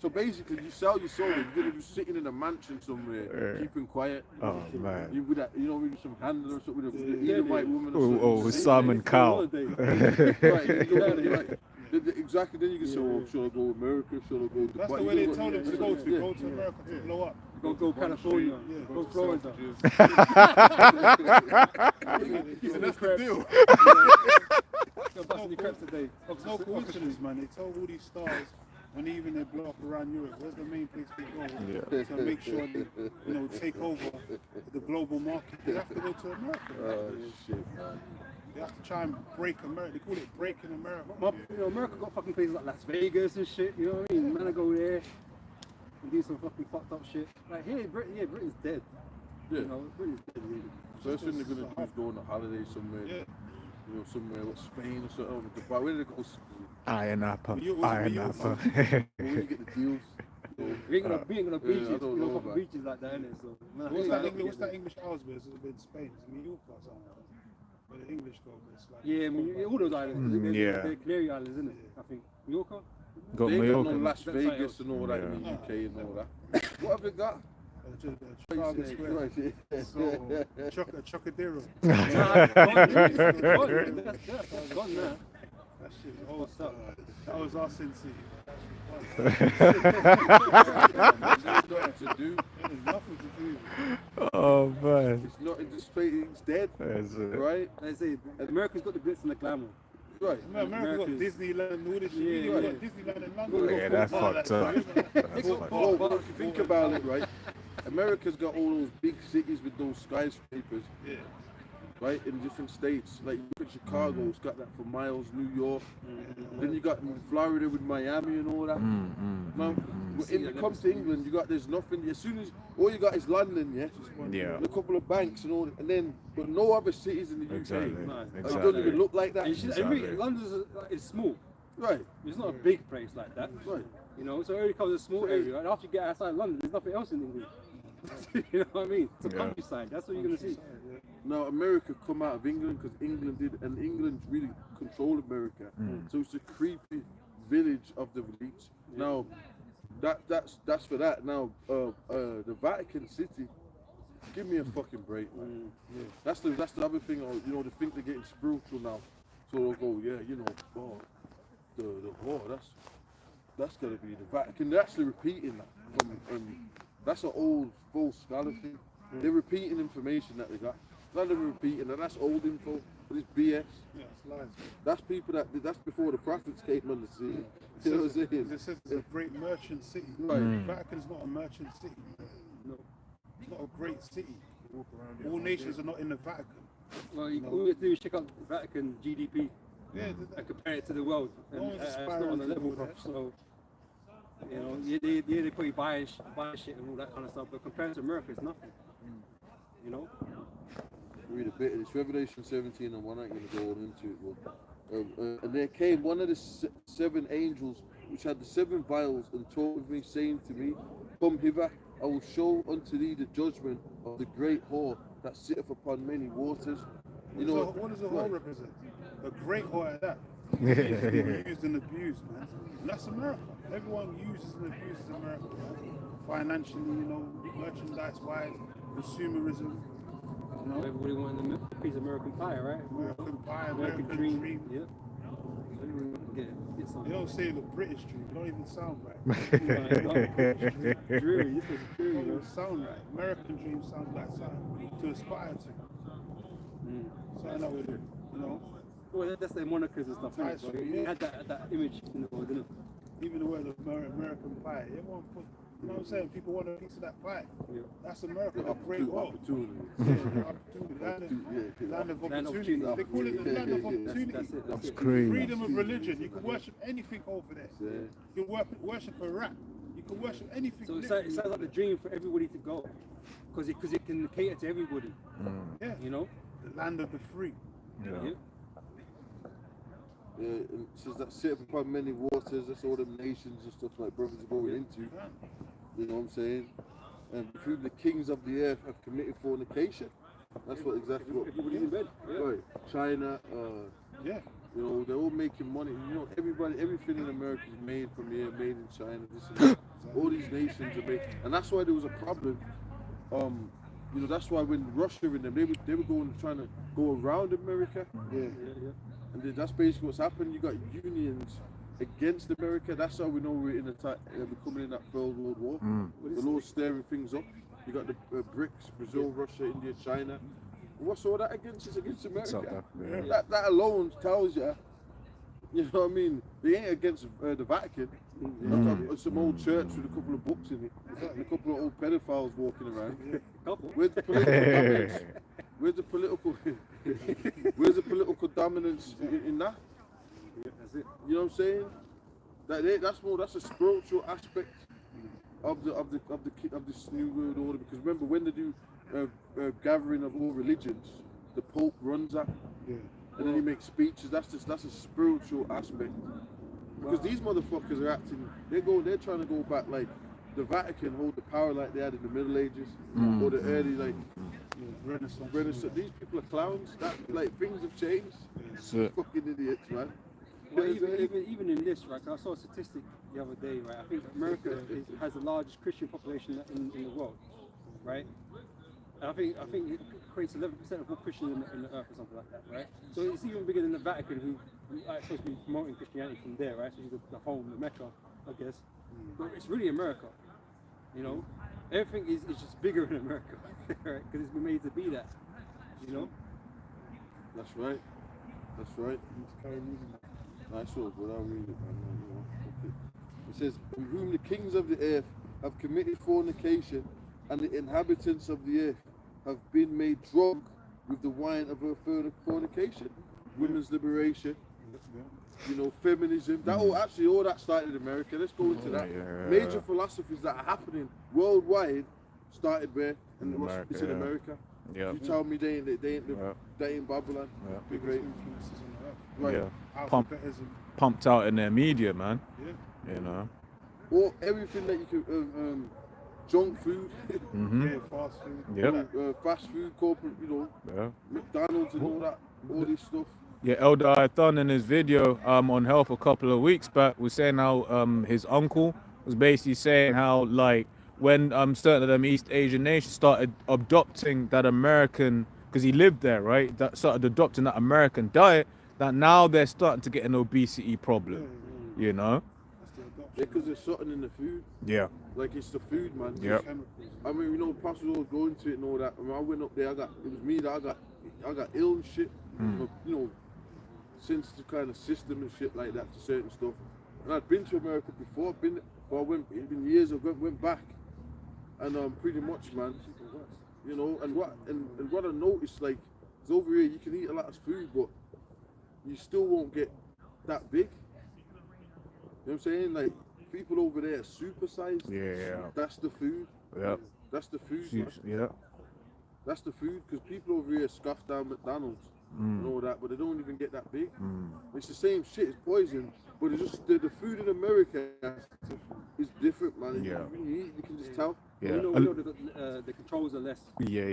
So basically, you sell your soul, you're gonna be sitting in a mansion somewhere, keeping quiet. Oh man. You with that, you know, maybe some handler or something with a white woman. Or Oh, something. oh, with Simon Cowell. Right, you go, right. Exactly. Then you can say, "Oh, should I go America? Should I go Dubai?" That's the way they told them to go to. Go to America to blow up. Go California, Yeah. go Florida. And that's the deal. Go bust any crepes today. It's no coincidence, man. They told all these stars when even they blow up around Europe, where's the main place they go to make sure they, you know, take over the global market? They have to go to America. Oh shit, man. They have to try and break America. They call it breaking America. You know, America got fucking places like Las Vegas and shit. You know what I mean? Man, I go there and do some fucking fucked up shit. Like here, Britain's dead. Yeah. You know, Britain's dead, really. First thing they're gonna do is go on a holiday somewhere. Yeah. you know, somewhere, what, Spain or something, Dubai, where did they go? Iron apple. You- Iron you- apple. When you get the deals, you know, We ain't gonna beaches, I don't you know, know, proper man. beaches like that, innit? So, man, What's that English Isles in Spain? It's Mallorca or something. Where the English go, but it's like Yeah, I mean, all those islands, Mm, yeah. they're Canary Islands, isn't it? I think Mallorca. Got they ain't got no Mallorca. Las That's Vegas like- and all that in the UK and all that. What have they got? Trafalgar Square. Right, yeah. So Chocadero. Nah, it's gone. That's gone now. That shit is old stuff. That was our Sin City. There's nothing to do. There's nothing to do. Oh man. It's not in the space. It's dead. That's it. Right. They say America's got the glitz and the glamour. Right. America got America's- Disneyland and all this shit. Yeah, You yeah. got Disneyland in London. Yeah, that's All fucked that up. stuff. That's got fucked Paul- up. Well, if you think about it, right, America's got all those big cities with those skyscrapers, Yeah. right, in different states. Like look at Chicago, it's got that for miles. New York, then you got Florida with Miami and all that. Now, when it comes to England, you got there's nothing. As soon as all you got is London, yeah, Yeah. and a couple of banks and all, that, and then but no other cities in the UK. Exactly. No, Like, Exactly. it don't even look like that. And London is small. Right, It's not a big place like that. right. You know, so it only covers a small area. And after you get outside London, there's nothing else in England. You know what I mean? It's a Yeah. countryside. That's what you're gonna see. Now America come out of England because England did, and England really controlled America. So it's a creepy village of the elites. Now that's for that. Now the Vatican City, give me a fucking break, man. Yeah. That's the other thing. You know, they think they're getting spiritual now, so they'll go, yeah, you know, oh, the war. That's gonna be the Vatican. They're actually repeating that from. That's an old false scholar thing. They're repeating information that they got. Not even repeating that. That's old info. But it's BS. Yeah, it's lies. That's people that's before the prophets came on the scene. You know what I'm saying? It says it's a great merchant city. Right. Vatican's not a merchant city. No. It's not a great city. All nations are not in the Vatican. Well, all you have to do is check out the Vatican GDP Yeah, and compare it to the world. And No one's it's not aspiring on the to level, do bro. that. So, you know, they probably buy shit and all that kind of stuff, but compared to America, it's nothing. You know? Read a bit of this. Revelation 17 and 1. I ain't going to go all into it. But, and there came one of the seven angels which had the seven vials and talked with me, saying to me, Come hither, I will show unto thee the judgment of the great whore that sitteth upon many waters. You know what does a whore represent? A great whore at that. Yeah. Used and abused, man. And that's America. Everyone uses and abuses America, man. Financially, you know, merchandise-wise, consumerism. You know, Everybody wanting a piece of American pie, right? American pie, American American dream. dream. Yep. Get They something. don't say the British dream. It don't even sound right. Dreary. This is It dreary, don't bro. even sound right. American dream sounds like something to aspire to. Something that would, you know, Well, that's their monikers and stuff. Right? So Yeah. it had that image in the world, didn't it? even the word of American pie. Everyone put, you know what I'm saying? People want a piece of that pie. Yeah. That's America, the great world. opportunity. Yeah, the opportunity, land of Land of opportunity. They call it the land of Yeah, opportunity. That's it. That's it. crazy. Freedom of religion. You can worship anything over there. Yeah. You can worship a rat. You can worship anything. So it literally. sounds like the dream for everybody to go, because it can cater to everybody. Yeah, You know. the land of the free. Yeah. Yeah, and it says that sit upon many waters, that's all them nations and stuff like brothers are going into. You know what I'm saying? And through the kings of the earth have committed fornication. That's what exactly what. Everybody's in bed. Yeah. Right. China, Yeah. you know, they're all making money. You know, everything in America is made from here, made in China, this and that. All these nations are made, and that's why there was a problem. You know, that's why when Russia and them, they were going trying to go around America. Yeah. And then that's basically what's happened. You got unions against America. That's how we know we're we're coming in that third world war. The Lord's stirring things up. You got the BRICS, Brazil, Russia, India, China. What's all that against? It's against America. South Africa, yeah. That alone tells you, you know what I mean? They ain't against the Vatican. It's some old church with a couple of books in it, and a couple of old pedophiles walking around. Couple. Where's the political dominance? Where's the political? Where's the political dominance in that? Yeah, that's it. You know what I'm saying? That's a spiritual aspect of this new world order. Because remember, when they do gathering of all religions, the Pope runs that. Yeah. and then he makes speeches. That's a spiritual aspect. Because these motherfuckers are acting. They're trying to go back like the Vatican hold the power like they had in the Middle Ages or the early like Renaissance. These people are clowns. That like things have changed. So, Fucking idiots, man. Well, even in this, right? 'Cause I saw a statistic the other day, right? I think America has the largest Christian population in the world, right? And I think it creates 11% of all Christians in the earth or something like that, right? So it's even bigger than the Vatican, who are supposed to be promoting Christianity from there, right? So the home, the Mecca, I guess. But it's really America, you know. Everything is just bigger in America, right? Because it's been made to be that, you know. That's right. That's right. Nice one, but I'll read it. Okay. It says, "In whom the kings of the earth have committed fornication, and the inhabitants of the earth have been made drunk with the wine of her fornication." Women's liberation, you know, feminism. That all that started in America. Let's go into that. Major philosophies that are happening worldwide started where? And it's in America. yeah. You tell me they ain't Babylon. Yeah. Big great. Influences on the earth. Right. Yeah. Alphabetism. Pumped out in their media, man. Yeah. You know. Or everything that you can, junk food, Yeah, fast food. Yep. fast food, corporate, you know, Yeah. McDonald's and all that, all this stuff. Yeah, Elder Ithon in his video on Health a couple of weeks back was saying how his uncle was basically saying how like when certain of them East Asian nations started adopting that American, because he lived there, right? That started adopting that American diet, that now they're starting to get an obesity problem, you know? That's the adoption. Yeah, because there's something in the food. Yeah. Like it's the food, man. Yep. Chemicals. I mean, you know, Pastor was going to it and all that. I mean, I went up there. It was me that I got ill and shit. You know, since the kind of system and shit like that to certain stuff. And I'd been to America before. It's been years. I went back, and pretty much, man. You know, and what I noticed, like, is over here you can eat a lot of food, but you still won't get that big. You know what I'm saying? Like, people over there are supersized. Yeah. That's the food. Yep. That's the food. Man. Yeah. That's the food, because people over here scoff down McDonald's and all that, but they don't even get that big. It's the same shit. It's poison, but it's just the food in America is different, man. Yeah. You can just tell. Yeah. We know the controls are less. Yeah.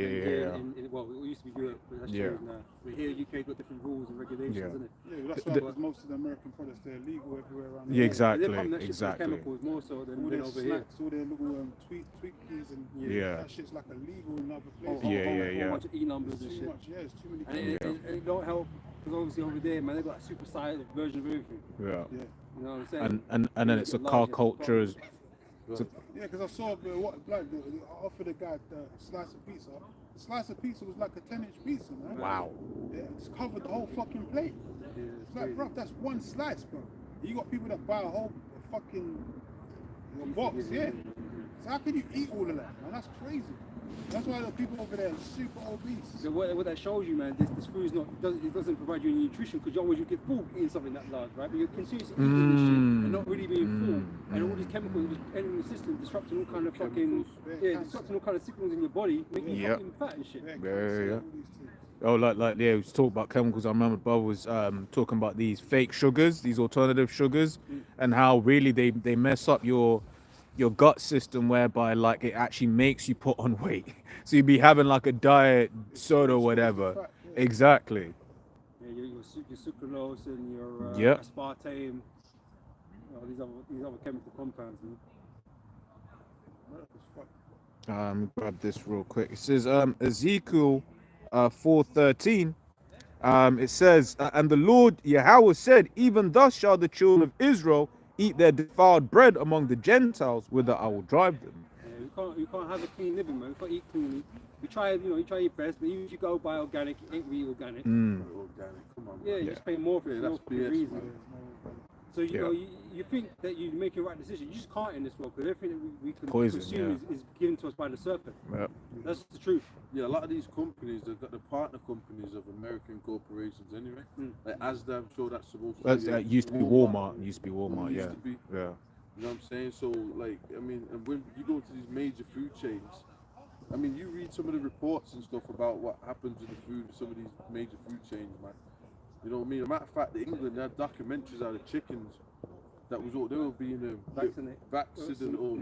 Well, it used to be Europe, but that's Yeah. changed now. But here, UK got different rules and regulations, Yeah. isn't it? Yeah, well, that's why because most of the American products, they're legal everywhere around the Yeah, world. exactly. They're pumping that shit full of Exactly. chemicals more so than All their over here. snacks, all their little Twinkies and Yeah. that shit's like illegal in other Whole places. Yeah. bunch of E-numbers It's and too shit. much, yeah, it's too many And chemicals. it don't help, because obviously over there, man, they got a super sized version of everything. Yeah. Yeah. You know what I'm saying? And then it's a car culture as Yeah, because I saw they offered a guy a slice of pizza. The slice of pizza was like a 10-inch pizza, man. wow. Yeah, it's covered the whole fucking plate. It's like, bro, that's one slice, bro. You got people that buy a whole fucking box, yeah. So how can you eat all of that, man? That's crazy. That's why the people over there are super obese. So what that shows you, man, this food is not, it doesn't provide you any nutrition, because you always get full eating something that large, right? But you're continuously eating this shit and not really being full. And all these chemicals just entering the system, disrupting all kind of fucking, disrupting all kind of signals in your body, making you fucking fat and shit. Yeah. Oh, like we was talking about chemicals. I remember Bob was talking about these fake sugars, these alternative sugars, and how really they mess up your gut system, whereby like it actually makes you put on weight. So you'd be having like a diet soda or whatever. Exactly. Yeah, your sucralose and your aspartame, these other chemical compounds. Let me grab this real quick. It says Ezekiel 4:13. It says, and the Lord Yahweh said, even thus shall the children of Israel eat their defiled bread among the Gentiles, whither I will drive them. Yeah, you can't have a clean living, man. You can't eat cleanly. You try your best, but even if you go buy organic, it ain't really organic. Organic, come on. Yeah, you just pay more for it. That's for no BS, reason. man. So you know, you think that you make the right decision. You just can't in this world, because everything that we can Poison, consume is given to us by the serpent. Yep. That's the truth. Yeah, a lot of these companies, they've got the partner companies of American corporations anyway. Like Asda, I'm sure that's supposed to be. That used to be Walmart. Used to be Walmart. Used Yeah. to be. Yeah. You know what I'm saying? So, like, I mean, and when you go to these major food chains, I mean, you read some of the reports and stuff about what happens in the food, some of these major food chains, man. You know what I mean? As a matter of fact, in England, they had documentaries out of chickens that was all, they were being vaccinated or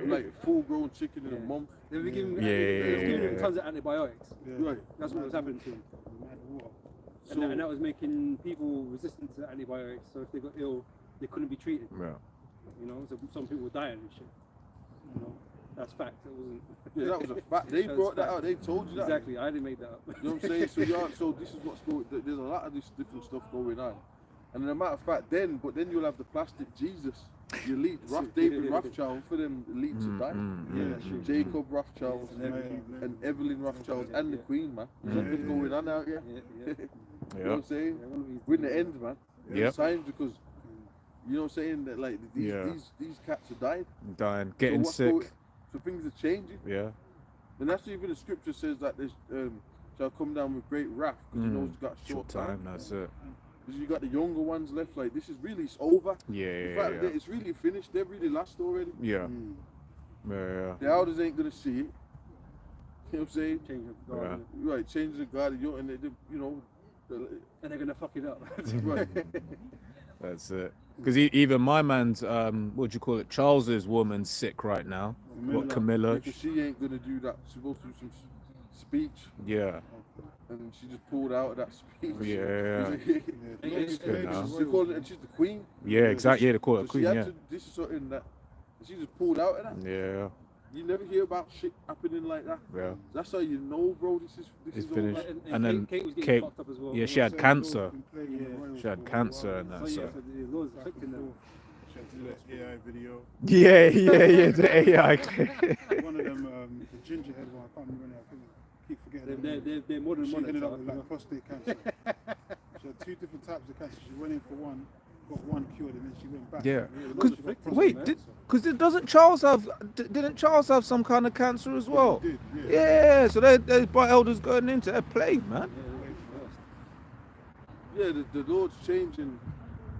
like full-grown chicken in a month. They were giving, Yeah. they were giving him tons of antibiotics. Right. That's what was happening to him. So, And that was making people resistant to antibiotics. So if they got ill, they couldn't be treated. Yeah. You know, so some people were dying and shit. You know, that's fact. It wasn't. yeah, that was a fact. They That was brought that fact. out. They told you that. Exactly. I didn't make that up. You know what I'm saying? So so this is what's going. There's a lot of this different stuff going on, and as a matter of fact, then you'll have the plastic Jesus, the elite, David Rothschild, for them elites to die. Yeah, that's true. Jacob Rothschild and Evelyn Rothschild and the Queen, man. Something going on out here. Yeah. You know what I'm saying? Yeah, one of these- We're in the end, man. Yep. Signs because you know what I'm saying that like these cats are dying. Dying, getting what's sick. So things are changing. Yeah. And that's even the scripture says that there's shall come down with great wrath because you know it's got a short time. That's it. Because you got the younger ones left. Like this is really it's over. Yeah, In yeah, fact, yeah. it's really finished. They've really lost already. Yeah. Yeah. The elders ain't gonna see it. You know what I'm saying? Change of guard. Yeah. Right, change the guard. And they, you know, And they're gonna fuck it up. right. That's it. Because even my man's, what do you call it? Charles's woman's sick right now. What, Camilla? Because she ain't gonna do that. She's supposed to do some speech, Yeah. and she just pulled out of that speech. Yeah. It's good now. She called it, and she's the queen. Yeah, exactly. Yeah, they call So it queen. she had Yeah. to, this is something that she just pulled out of that. Yeah. You never hear about shit happening like that. Yeah. That's how you know, bro. This It's is all finished. right. And then Kate was getting Kate- fucked up as well. Yeah, she had cancer. Yeah. She had cancer and So that. yeah, So. so the Lord's affecting them. She had to do that AI video. Yeah. The AI. One of them, the gingerhead one, I can't remember now. I keep forgetting. her name. They're modern She ended up with monarchs. like prostate cancer. She had 2 different types of cancer. She went in for one, got one cured, and then she went back. Yeah. the Cause, Lord's affecting wait, them, man. because doesn't Charles have? Didn't Charles have some kind of cancer as well? He did, Yeah. So there's by elders going into their plague, man. Yeah, the Lord's changing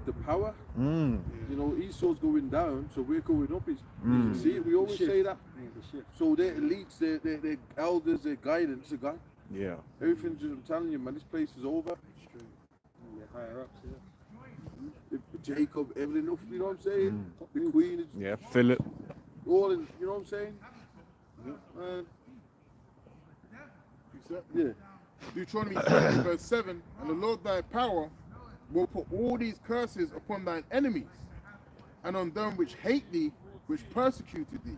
the power. Mm. You know, Esau's going down, so we're going up. You can see it. We always say that. Yeah, the shift. So their elites, their elders, their guidance are gone. Yeah. Everything, I'm telling you, man, this place is over. Yeah, higher ups, yeah. Jacob, Evelyn, you know what I'm saying? The Queen is Yeah. Philip. all in, you know what I'm saying? Yeah. Deuteronomy 20 verse 7, and the Lord thy power will put all these curses upon thine enemies, and on them which hate thee, which persecuted thee.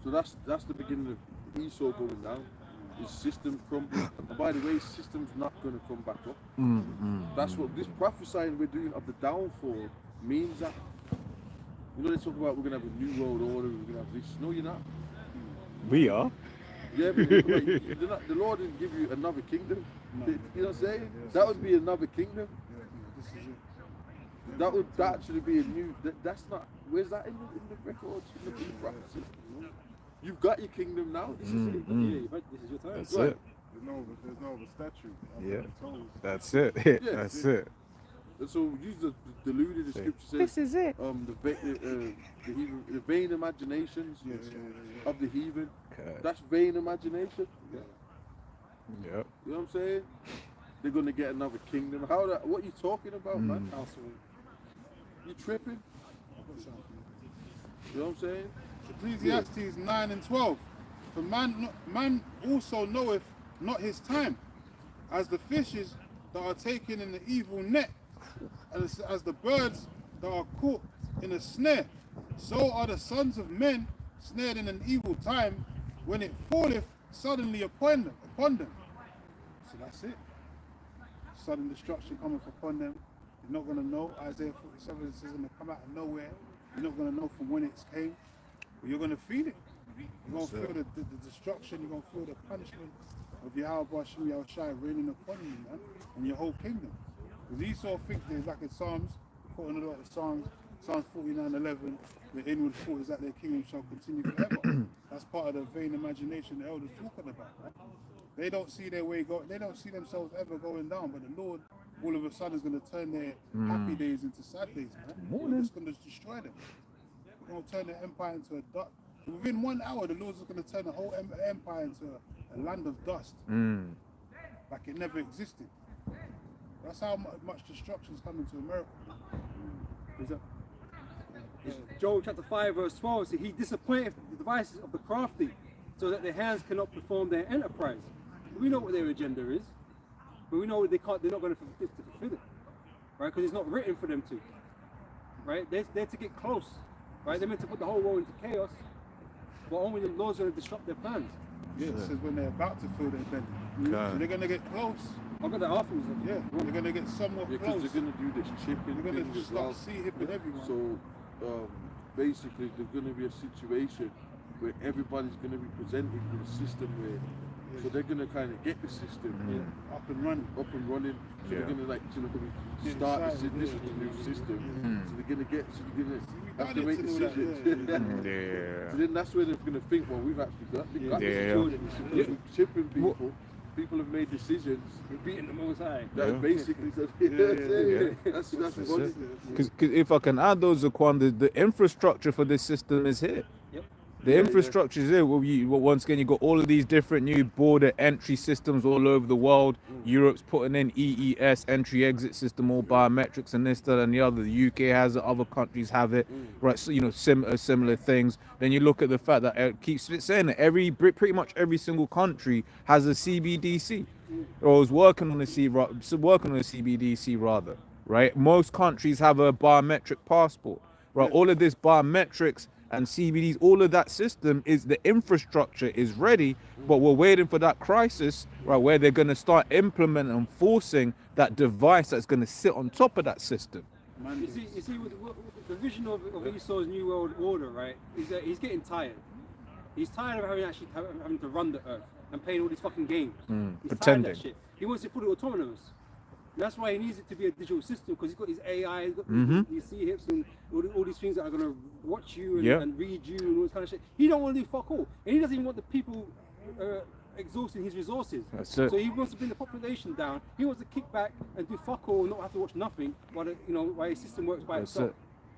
So that's the beginning of Esau going down. His system crumbling. And by the way, his system's not going to come back up. That's what this prophesying we're doing of the downfall means. That you know they talk about we're going to have a new world order. We're going to have this. No, you're not. We are. Yeah, but the Lord didn't give you another kingdom. You know what I'm saying? That would be another kingdom. This is it. That would actually be a new. That's not. Where's that in the records? In the prophecy? You've got your kingdom now. This is it. Yeah, this is your time. That's Right. it. There's no other statue. Yeah. Toes. That's it. That's it. And so use the deluded. The scripture says. is it. The vain imaginations of the heathen. Okay. That's vain imagination. Yep. You know what I'm saying? They're gonna get another kingdom. What are you talking about, man? You tripping? You know what I'm saying? Ecclesiastes 9 and 12. For man also knoweth not his time, as the fishes that are taken in the evil net, and as the birds that are caught in a snare. So are the sons of men snared in an evil time, when it falleth suddenly upon them. So that's it. Sudden destruction cometh upon them. You're not going to know. Isaiah 47 says it's going to come out of nowhere. You're not going to know from when it came. But you're going to feel it. You're going to feel the destruction. You're going to feel the punishment of Yahweh Hashem Yahushua raining upon you, man, and your whole kingdom. Because Esau thinks there's like in Psalms, quoting a lot of Psalms 49:11, the inward thought is that their kingdom shall continue forever. That's part of the vain imagination the elders talking about, right? They don't see their way go. They don't see themselves ever going down. But the Lord, all of a sudden, is going to turn their happy days into sad days, man. It's going to destroy them. We're going to turn the empire into a dust. Within 1 hour, the Lord's going to turn the whole empire into a land of dust, like it never existed. That's how much destruction is coming to America. Is that? Job chapter 5 verse 12 says, he disappointed the devices of the crafty so that their hands cannot perform their enterprise. We know what their agenda is, but we know they're not going to fulfill it, right? Because it's not written for them to, right? They're to get close, right? They're meant to put the whole world into chaos, but only the Lord's going to disrupt their plans. Yeah, it says when they're about to fill their belly. Okay. So they're going to get close. I've got that afterwards. Yeah, they're going to get somewhat Yeah, because close. they're going to do this chipping They're going thing to as well. start hipping everyone. So basically, there's going to be a situation where everybody's going to be presented with a system where, so they're going to kind of get the system Up and running. up and running. So Yeah. they're going to Get start this excited, is the new system. So they're going to get, so you're going to have to done make it to do that, decisions. Yeah. So then that's where they're going to think, well, we've actually got this Yeah. children. Because we're chipping people. People have made decisions We're beating the Most High. that Yeah. basically said, yeah. that's That's funny. it. Because if I can add those, Zaquan, the infrastructure for this system is here. Yep. The infrastructure is here. Once again, you got all of these different new border entry systems all over the world. Europe's putting in EES, entry-exit system, all biometrics and this, that, and the other. The UK has it. Other countries have it. Right. So similar things. Then you look at the fact that it keeps saying that pretty much every single country has a CBDC, or is working on a CBDC rather. Right. Most countries have a biometric passport. Right. All of this biometrics and CBDs, all of that system is the infrastructure is ready, but we're waiting for that crisis, right, where they're going to start implementing and forcing that device that's going to sit on top of that system. You see, with the vision of Esau's New World Order, right, is that he's getting tired. He's tired of having to run the earth and playing all these fucking games. He's pretending. tired of that shit. He wants it fully autonomous. That's why he needs it to be a digital system, because he's got his AI, he's got these C-hips and all these things that are going to watch you and read you and all this kind of shit. He don't want to do fuck all. And he doesn't even want the people exhausting his resources. That's it. So he wants to bring the population down. He wants to kick back and do fuck all and not have to watch nothing while his system works by That's itself.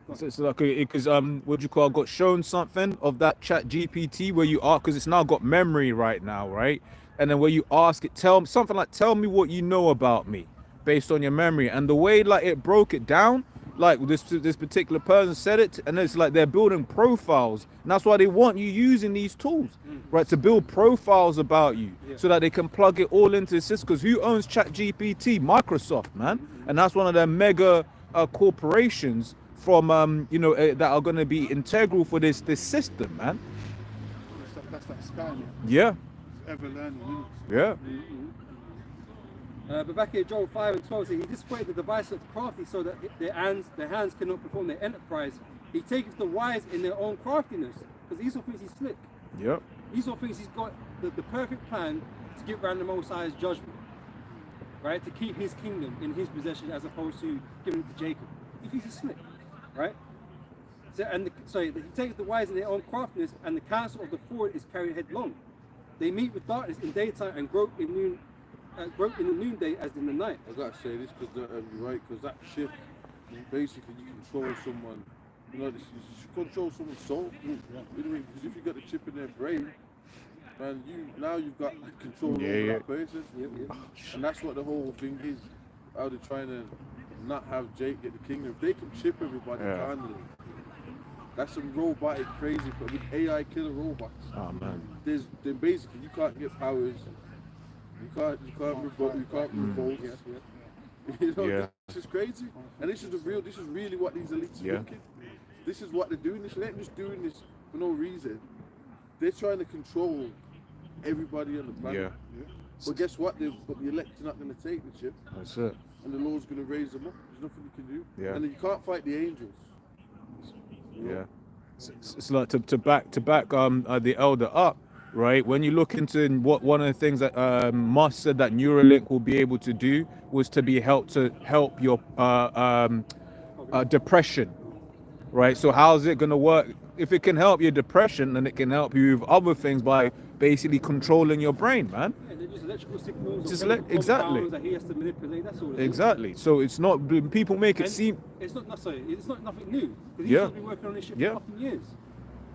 it. So it's like, because what do you call, I got shown something of that chat GPT where you are, because it's now got memory right now, right? And then where you ask it, tell me what you know about me, based on your memory. And the way like it broke it down, like this particular person said it, and it's like they're building profiles, and that's why they want you using these tools, right, to build profiles about you, so that they can plug it all into the system. Because who owns ChatGPT? Microsoft, man. And that's one of their mega corporations from that are going to be integral for this system, man. That's that Skynet. Yeah, It's ever learning, isn't yeah. But back here, Job 5 and 12 says, he disappointed the device of the crafty so that their hands cannot perform their enterprise. He taketh the wise in their own craftiness. Because Esau thinks he's slick. Yep. Esau thinks he's got the perfect plan to get round the Most High's judgment. Right? To keep his kingdom in his possession as opposed to giving it to Jacob. He thinks he's slick. Right? So he taketh the wise in their own craftiness, and the counsel of the forward is carried headlong. They meet with darkness in daytime and grope in the noonday as in the night. I gotta say this because you're right, because that chip, basically you control someone, you control someone's soul. You know what I mean? Because if you got the chip in their brain, man, you've got control over that person. And that's what the whole thing is. How they're trying to not have Jake get the kingdom. If they can chip everybody kindly, that's some robotic crazy, but with AI killer robots. Oh man. Then basically you can't get powers. You can't revolt. You can't revolt. You know, this is crazy, and this is really what these elites are thinking. This is what they're doing. They ain't just doing this for no reason. They're trying to control everybody on the planet. But guess what? But the elect are not going to take the chip, That's it. and the Lord's going to raise them up. There's nothing you can do. Yeah. And you can't fight the angels. You know? Yeah. It's like to back the elder up. Right, when you look into what one of the things that Musk said that Neuralink will be able to do was to help your depression, right? So how's it going to work? If it can help your depression, then it can help you with other things by basically controlling your brain, man. Yeah, they're just electrical signals. Exactly. That he has to manipulate. That's all it is. Exactly. So it's not, people make it seem. It's not nothing new. Because Yeah. he's been working on this shit for Yeah. fucking years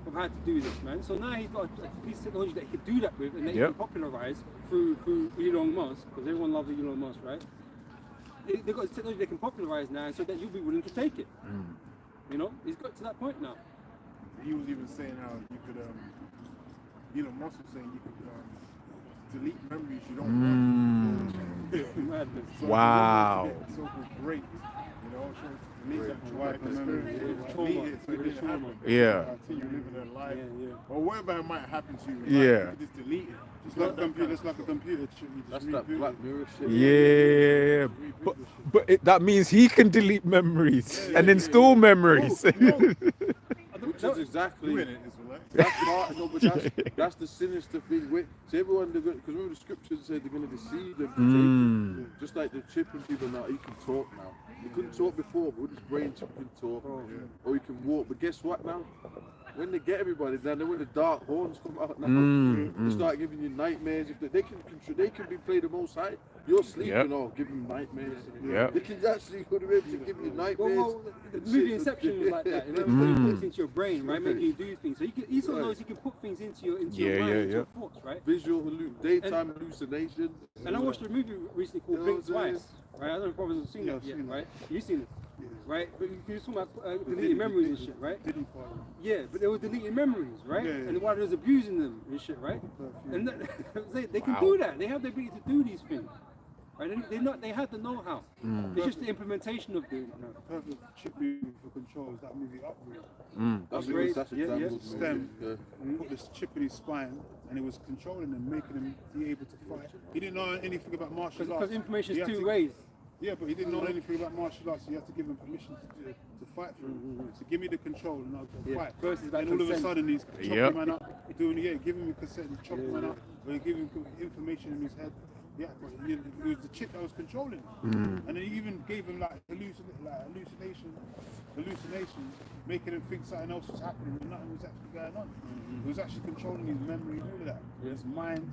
of how to do this, man. So now he's got a piece of technology that he could do that with, and that he Yeah. can popularize through Elon Musk, because everyone loves Elon Musk, right? they've got this technology they can popularize now, so that you'll be willing to take it. You know, he's got to that point now. He was even saying how you could, Elon Musk was saying you could delete memories you don't want. Madness. So Wow. if you want to get so-called great, you know, so delete that And why traumatic memory, experience, trauma, delete it so it really didn't trauma. happen. Yeah. Continue living their life. Yeah, yeah. Or whatever it might happen to you. in life, Yeah. you could just delete it. It's like a computer. It's like a computer chip. You just That's that reboot it. Black Mirror shit. Yeah, that means he can delete memories and install memories. Which is exactly Doing it is right. that's part. No, but that's the sinister thing. Wait, so everyone, because remember the scriptures said they're going to deceive them. To take it. Just like the chipping people now, he can talk now. He couldn't talk before, but with his brain chip he can talk, or he can walk. But guess what now? When they get everybody down, then when the dark horns come out now, they start giving you nightmares. If they can be played the most high. You're sleeping, Yep. or give them nightmares. Yep. They can actually go to be able to give you nightmares. Well, the movie Inception was like that. You know, putting things into your brain, right, making you do things. So he sort of knows he can put things into your mind, into your thoughts, right? Visual daytime hallucination. And I watched a movie recently called You know Blink what I'm Twice, right? I don't know if brothers have seen Yeah, that I've yet, seen that. right? You've seen it, right? But you're talking about deleting memories and shit, right? Didn't part of Yeah, but they were deleting memories, right? Yeah, yeah. And while they was abusing them and shit, right? And they can do that. They have the ability to do these things, right? They have the know-how. It's just the implementation of doing it now. perfect chip movie for control is that movie Upgrade. That's Great. that's a Yeah, damn yeah. good Stem. movie. Put this chip in his spine, and it was controlling him, making him be able to fight. He didn't know anything about martial arts. Because information He is had two to- ways. Yeah, but he didn't know anything about martial arts. So you had to give him permission to fight for him. So give me the control, and I'll go Yeah. fight. First is about and all of a consent. sudden he's chopping Yep. man up, giving him consent, he's chopping man up, or you give him information in his head. Yeah, but it was the chip that was controlling him. And then he even gave him like hallucinations, making him think something else was happening when nothing was actually going on. It was actually controlling his memory and all of that, his mind,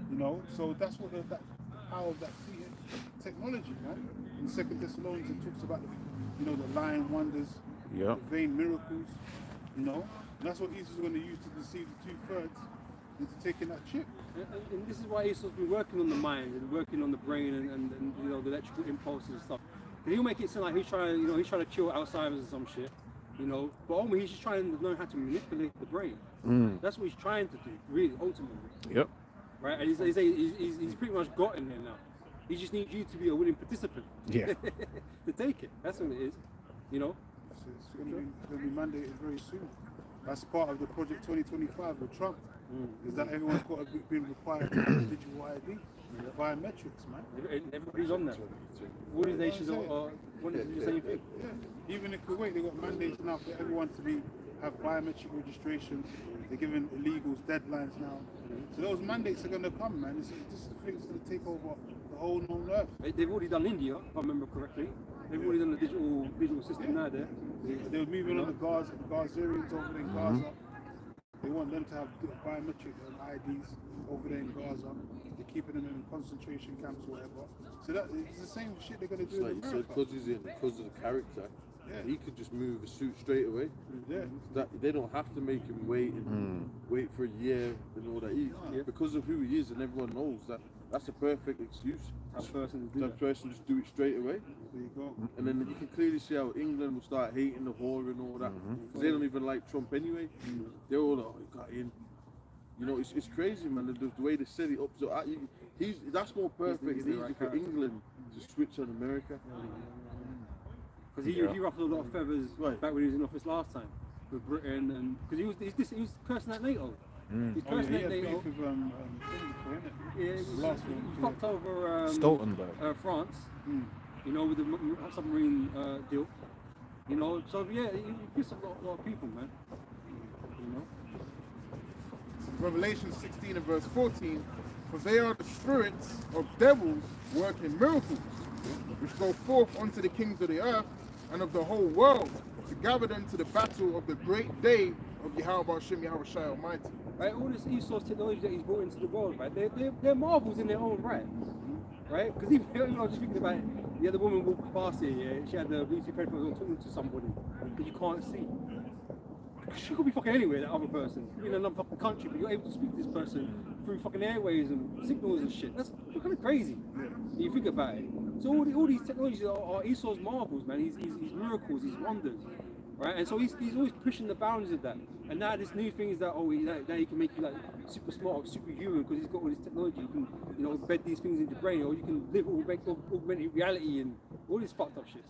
you know. So that's what that power of that technology, man. In 2 Thessalonians it talks about the lying wonders, Yep. the vain miracles, you know. And that's what Jesus is going to use to deceive the 2/3 into taking that chip. And this is why Esau's been working on the mind and working on the brain and you know, the electrical impulses and stuff. And he'll make it sound like he's trying to cure Alzheimer's or some shit, you know. But ultimately he's just trying to learn how to manipulate the brain. That's what he's trying to do, really, ultimately. Yep. Right? And he's pretty much gotten there now. He just needs you to be a willing participant. Yeah. To take it. That's what it is. You know? So it's going to be mandated very soon. That's part of the Project 2025 with Trump. Is that everyone's got to be required to have digital ID, biometrics, man. Everybody's on that. All these nations are wanting the same thing. Yeah. Even in Kuwait, they got mandates now for everyone to have biometric registration. They're giving illegals deadlines now. So those mandates are going to come, man. This thing's going to take over the whole known earth. They've already done India, if I remember correctly. They've already done the digital system now there. They were moving on the Gazarians over there in Gaza. They want them to have biometric IDs over there in Gaza. They're keeping them in concentration camps or whatever. So it's the same shit they're going to do in So America. because of the character, he could just move a suit straight away. Yeah. That they don't have to make him wait and wait for a year and all that. Because of who he is, and everyone knows that. That's a perfect excuse. That person to do That person just do it straight away. There you go. And then you can clearly see how England will start hating the whore and all that. Because they don't even like Trump anyway. They're all like, oh, he got in. You know, it's crazy, man. The way they set it up. So that's more perfect and the easy right for character. England to switch on America. Because he ruffled a lot of feathers back when he was in office last time with Britain, and because he was cursing at NATO. He's Oh, yeah, cursing he at had NATO. beef with Finley before, innit? Yeah, he Last one, he fucked over Stoltenberg. France, you know, with the submarine deal. You know, so yeah, he pissed off a lot of people, man. You know. Revelation 16 and verse 14, for they are the spirits of devils working miracles, which go forth unto the kings of the earth and of the whole world, to gather them to the battle of the great day of Yahweh Hashem Yahweh Shai Almighty. Right, all this Esau's technology that he's brought into the world, right? They're marvels in their own right, right? Because even I was just thinking about it, the other woman walked past here, yeah, she had the Bluetooth headphones on talking to somebody that you can't see. She could be fucking anywhere, that other person, in another fucking country, but you're able to speak to this person through fucking airways and signals and shit. That's kind of crazy. When you think about it. So all these technologies are Esau's marvels, man. His miracles, his wonders, right? And so he's always pushing the boundaries of that. And now this new thing is that now he can make you like super smart or superhuman because he's got all this technology. You can embed these things in your brain, or you can live augmented reality and all this fucked up shit.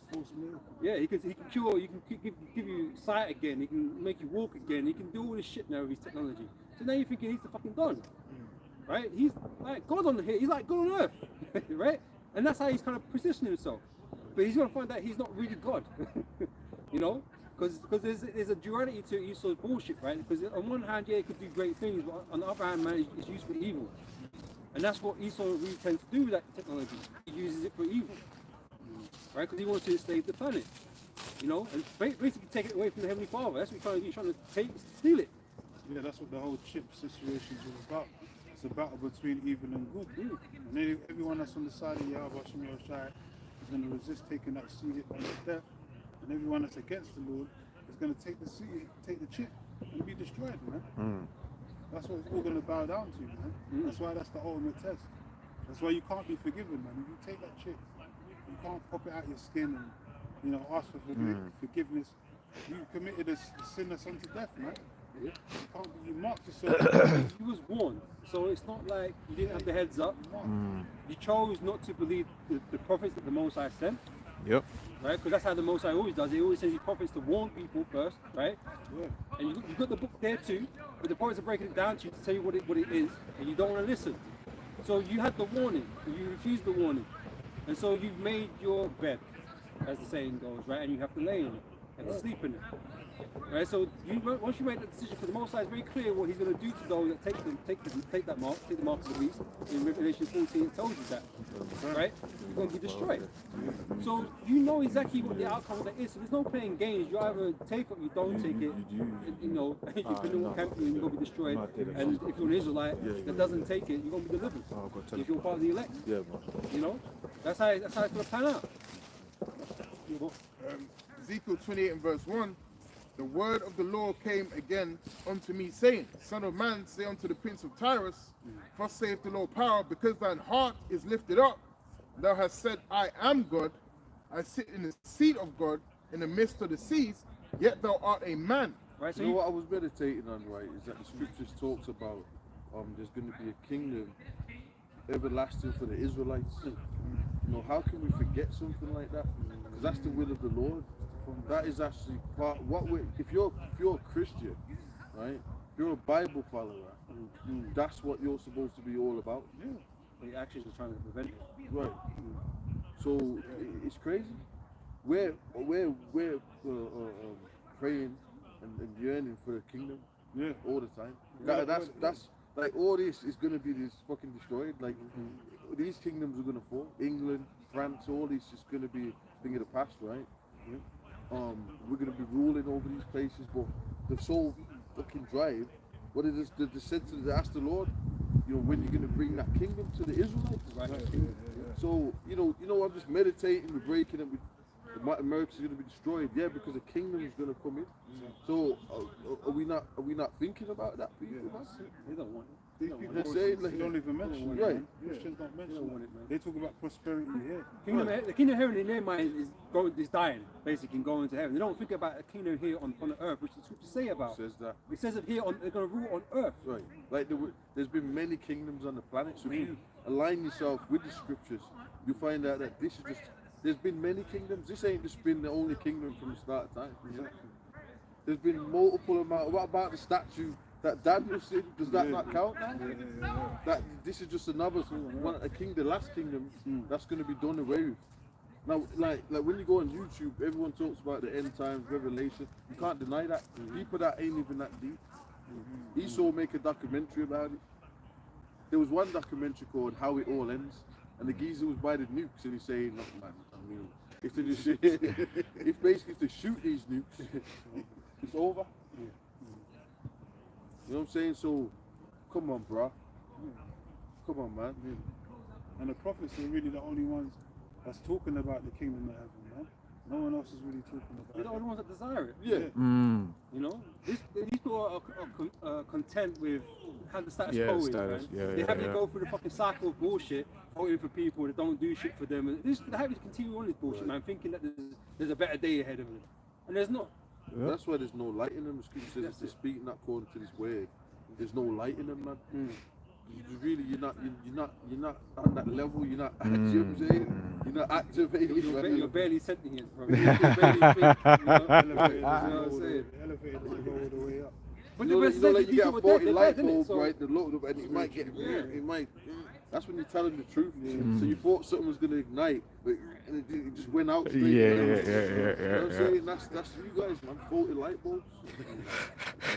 Yeah, he can cure. He can give you sight again. He can make you walk again. He can do all this shit now with his technology. So now you're thinking he's the fucking Don, right? He's like God on the here. He's like God on earth, right? And that's how he's kind of positioning himself. But he's gonna find out he's not really God, because there's a duality to Esau's bullshit, right? Because on one hand, yeah, he could do great things, but on the other hand, man, it's used for evil. And that's what Esau really tends to do with that technology. He uses it for evil, right? Because he wants to save the planet, and basically take it away from the Heavenly Father. That's what he's trying to do. He's trying to steal it. Yeah, that's what the whole chip situation is all about. It's a battle between evil and good. And everyone that's on the side of Yahweh Hashem Yahushua is going to resist taking that seed on the death. And everyone that's against the Lord is going to take the seed, take the chip, and be destroyed, man. That's what it's all going to bow down to, man. That's why that's the ultimate test. That's why you can't be forgiven, man. If you take that chip, you can't pop it out your skin and ask for forgiveness. You committed a sin that's unto death, man. You marked yourself. He was warned, so it's not like you didn't have the heads up. You chose not to believe the prophets that the Most High sent. Yep. Right, because that's how the Most High always does. He always sends his prophets to warn people first, right? Yeah. And you've got the book there too, but the prophets are breaking it down to you to tell you what it is, and you don't want to listen. So you had the warning, and you refused the warning, and so you've made your bed, as the saying goes, right? And you have to lay in it, and to sleep in it. Right, so once you make that decision, because the Most High is very clear what He's going to do to those that take the mark of the beast. In Revelation 14, it tells you that, right? You're going to be destroyed. So you know exactly what the outcome of that is. So there's no playing games. You either take it or you don't take it. Depending on what camp you're in, you're going to be destroyed. And if you're an Israelite that doesn't take it, you're going to be delivered. If you're part of the elect, that's how it's going to pan out. Ezekiel 28 and verse 1. The word of the Lord came again unto me, saying, Son of man, say unto the prince of Tyrus, thus saith the Lord power, because thine heart is lifted up, thou hast said, I am God, I sit in the seat of God in the midst of the seas, yet thou art a man. Right, so You know what I was meditating on, right, is that the scriptures talks about there's going to be a kingdom everlasting for the Israelites. How can we forget something like that? Because that's the will of the Lord. That is actually part. If you're a Christian, right? If you're a Bible follower, that's what you're supposed to be all about. Yeah. But your actions are trying to prevent it. Right. So it's crazy. We're praying and yearning for the kingdom. Yeah. All the time. That's like all this is gonna be this fucking destroyed. Like these kingdoms are gonna fall. England, France, all this is gonna be a thing of the past, right? Yeah. We're gonna be ruling over these places, but the sole fucking drive, what it is, the descendants that ask the Lord, when you're gonna bring that kingdom to the Israelites. Right. So I'm just meditating, we're breaking it. America's gonna be destroyed, because the kingdom is gonna come in. So are we not thinking about that, people? They don't want it. These people they don't even mention it. Right. Man. Christians don't mention it. Man. They talk about prosperity here. The kingdom of heaven in their mind is dying, basically, and going to heaven. They don't think about a kingdom here on the earth, which the scriptures say about. Says that. It says that here they're going to rule on earth. Right. Like there's been many kingdoms on the planet. So if you align yourself with the scriptures, you find out that this is just. There's been many kingdoms. This ain't just been the only kingdom from the start of time. Exactly. There's been multiple amount. What about the statue that Daniel said? Does that not count now? That this is just another one, the last kingdom that's going to be done away with. Now, like when you go on YouTube, everyone talks about the end times, Revelation. You can't deny that. People that ain't even that deep. Esau make a documentary about it. There was one documentary called How It All Ends, and the geezer was by the nukes, and he's saying, "Look, man, I mean, if they just, if basically to shoot these nukes, it's over." You know what I'm saying? So, come on, bro. Come on, man. And the prophets are really the only ones that's talking about the kingdom of heaven, man. No one else is really talking about They're the only ones that desire it. Yeah. These people are content with how the status Yeah, quo is, status, man. yeah, They yeah, have you yeah. go through the fucking cycle of bullshit, voting for people that don't do shit for them, and they have you continue on this bullshit, man, thinking that there's a better day ahead of them, and there's not. That's why there's no light in them. The scripture says if they're speaking not according to this word, there's no light in them, man. You're not on that level. You're not. You know what I'm saying? You're not activated. You're barely sentient, bro. You're barely think, you know? You know what I'm saying? The elevator doesn't go all the way up. But You know, the like you get a 40 light bulb, so, right? The load and it might get, it might. That's when you're telling the truth. So you thought something was gonna ignite, but it just went out. Straight, Yeah, you know? yeah, You know what I'm yeah. saying? That's you guys, man. 40 light bulbs,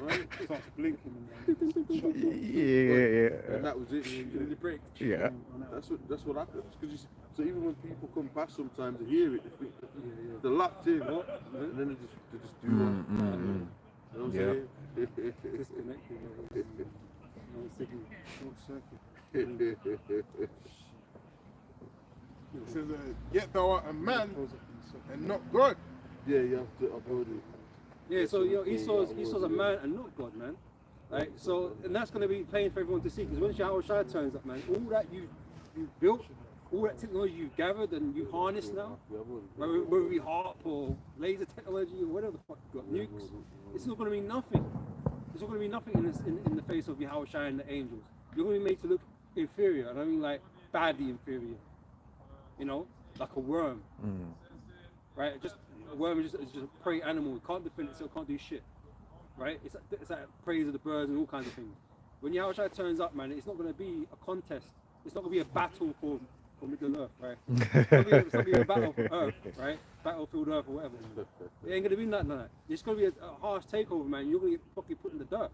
right? Starts blinking and shut off. Yeah. And that was it. And the break. Yeah. That's what happens. So even when people come past, sometimes they hear it, they think they're locked in, and then they just do that. You know what I'm saying? Disconnected. No signal. Short circuit. It says, yet thou art a man and not God. Yeah, you have to upload it. Yeah, so you know, Esau's a man and not God, man. Right? So, and that's going to be plain for everyone to see, because when Yahushua turns up, man, all that you've built, all that technology you've gathered and you harness now, whether it be HARP or laser technology or whatever the fuck you got, nukes, it's not going to mean nothing. It's not going to be nothing in the face of Yahushua and the angels. You're going to be made to look inferior, and I mean like badly inferior. You know, like a worm. Right? Just a worm is just a prey animal. It can't defend itself, can't do shit. Right? It's like praise of the birds and all kinds of things. When Yahushua turns up, man, it's not going to be a contest. It's not going to be a battle for Middle Earth, right? It's going to be a battle for Earth, right? Battlefield Earth or whatever. It ain't going to be nothing like that. It's going to be a harsh takeover, man. You're going to get fucking put in the dirt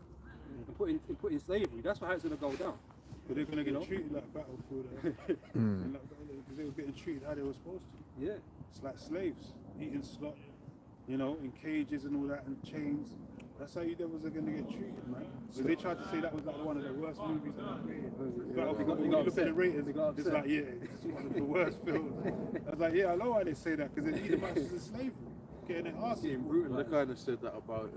and put in slavery. That's how it's going to go down. But they're gonna get treated like battlefield, because they were getting treated how they were supposed to. Yeah. It's like slaves, eating slop, you know, in cages and all that, and chains. That's how you devils are gonna get treated, man. But they tried to say that was like one of the worst movies ever made. Battlefield, when you look at the ratings, it's like, yeah, it's one of the worst films. I was like, yeah, I know why they say that, because they need the masters in slavery, getting their asses Getting brutal. They kind of said that about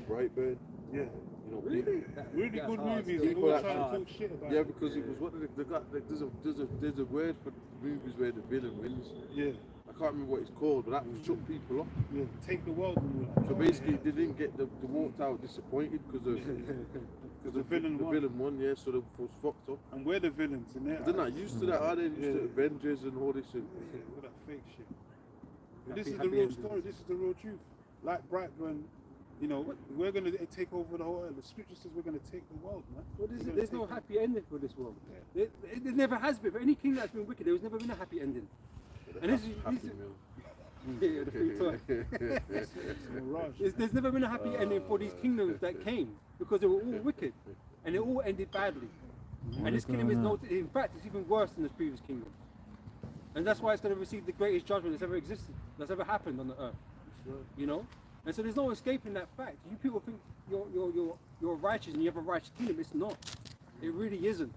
Brightburn. Yeah. You know, Really? Really good movies. People People that- trying to talk shit about yeah, it. because it was what they got. Like, there's a word for movies where the villain wins. Yeah, I can't remember what it's called, but that shook people up. yeah. Take the world and all that. So basically, they didn't get the walked out disappointed because the villain won. villain won. Yeah, so they was fucked up. And we're the villains in there. They're not used to that, are they? Used to Avengers and all this shit. All that fake shit. But this Happy- is the happy real endings. story. This is the real truth. Like Brightburn, you know, we're gonna take over the whole earth. The scripture says we're gonna take the world, man. Well, We're gonna there's no take happy ending for this world. There never has been. For any king that's been wicked, there's never been a happy ending. And this is Happy Meal. yeah, the free toy. It's a mirage. There's never been a happy ending for these kingdoms that came, because they were all wicked and they all ended badly. And this kingdom is no, in fact, it's even worse than the previous kingdom. And that's why it's going to receive the greatest judgment that's ever existed, that's ever happened on the earth. You know? And so there's no escaping that fact. You people think you're righteous and you have a righteous kingdom. It's not. It really isn't.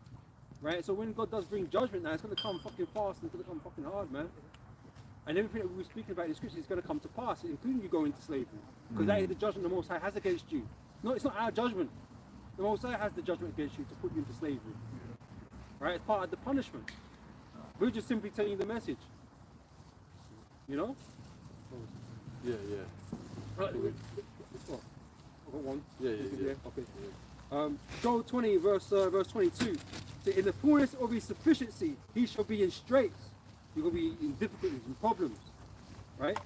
Right? So when God does bring judgment now, it's going to come fucking fast and it's going to come fucking hard, man. And everything that we were speaking about in the scriptures is going to come to pass, including you going into slavery. Because that is the judgment the Most High has against you. No, it's not our judgment. The Most High has the judgment against you to put you into slavery. Right? It's part of the punishment. We're just simply telling you the message. You know? Yeah. Right. Oh, I got one. Yeah. Okay. Joel 20, verse 22. So in the fullness of his sufficiency, he shall be in straits. He will be in difficulties and problems. Right?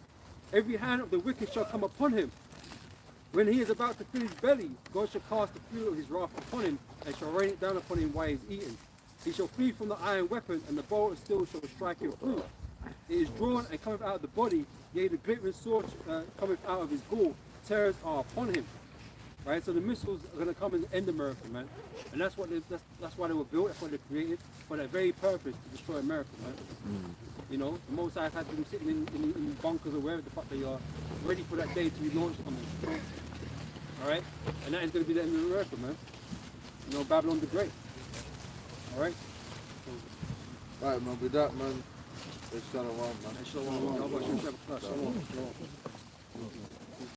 Every hand of the wicked shall come upon him. When he is about to fill his belly, God shall cast the fury of his wrath upon him, and shall rain it down upon him while he is eating. He shall flee from the iron weapon, and the bow of steel shall strike him through. It is drawn and cometh out of the body, yea, the glittering sword cometh out of his gall. Terrors are upon him. Right? So the missiles are going to come and end America, man. And that's what that's why they were built. That's why they're created, for that very purpose, to destroy America, man. You know, the Most High had them sitting in bunkers or wherever the fuck they are, ready for that day to be launched on them. All right, and that is going to be the end of America, man. You know, Babylon the Great. All right. Right, man. With that, man. It's Shalom, man. Shalom. Shalom. Shalom. Shalom.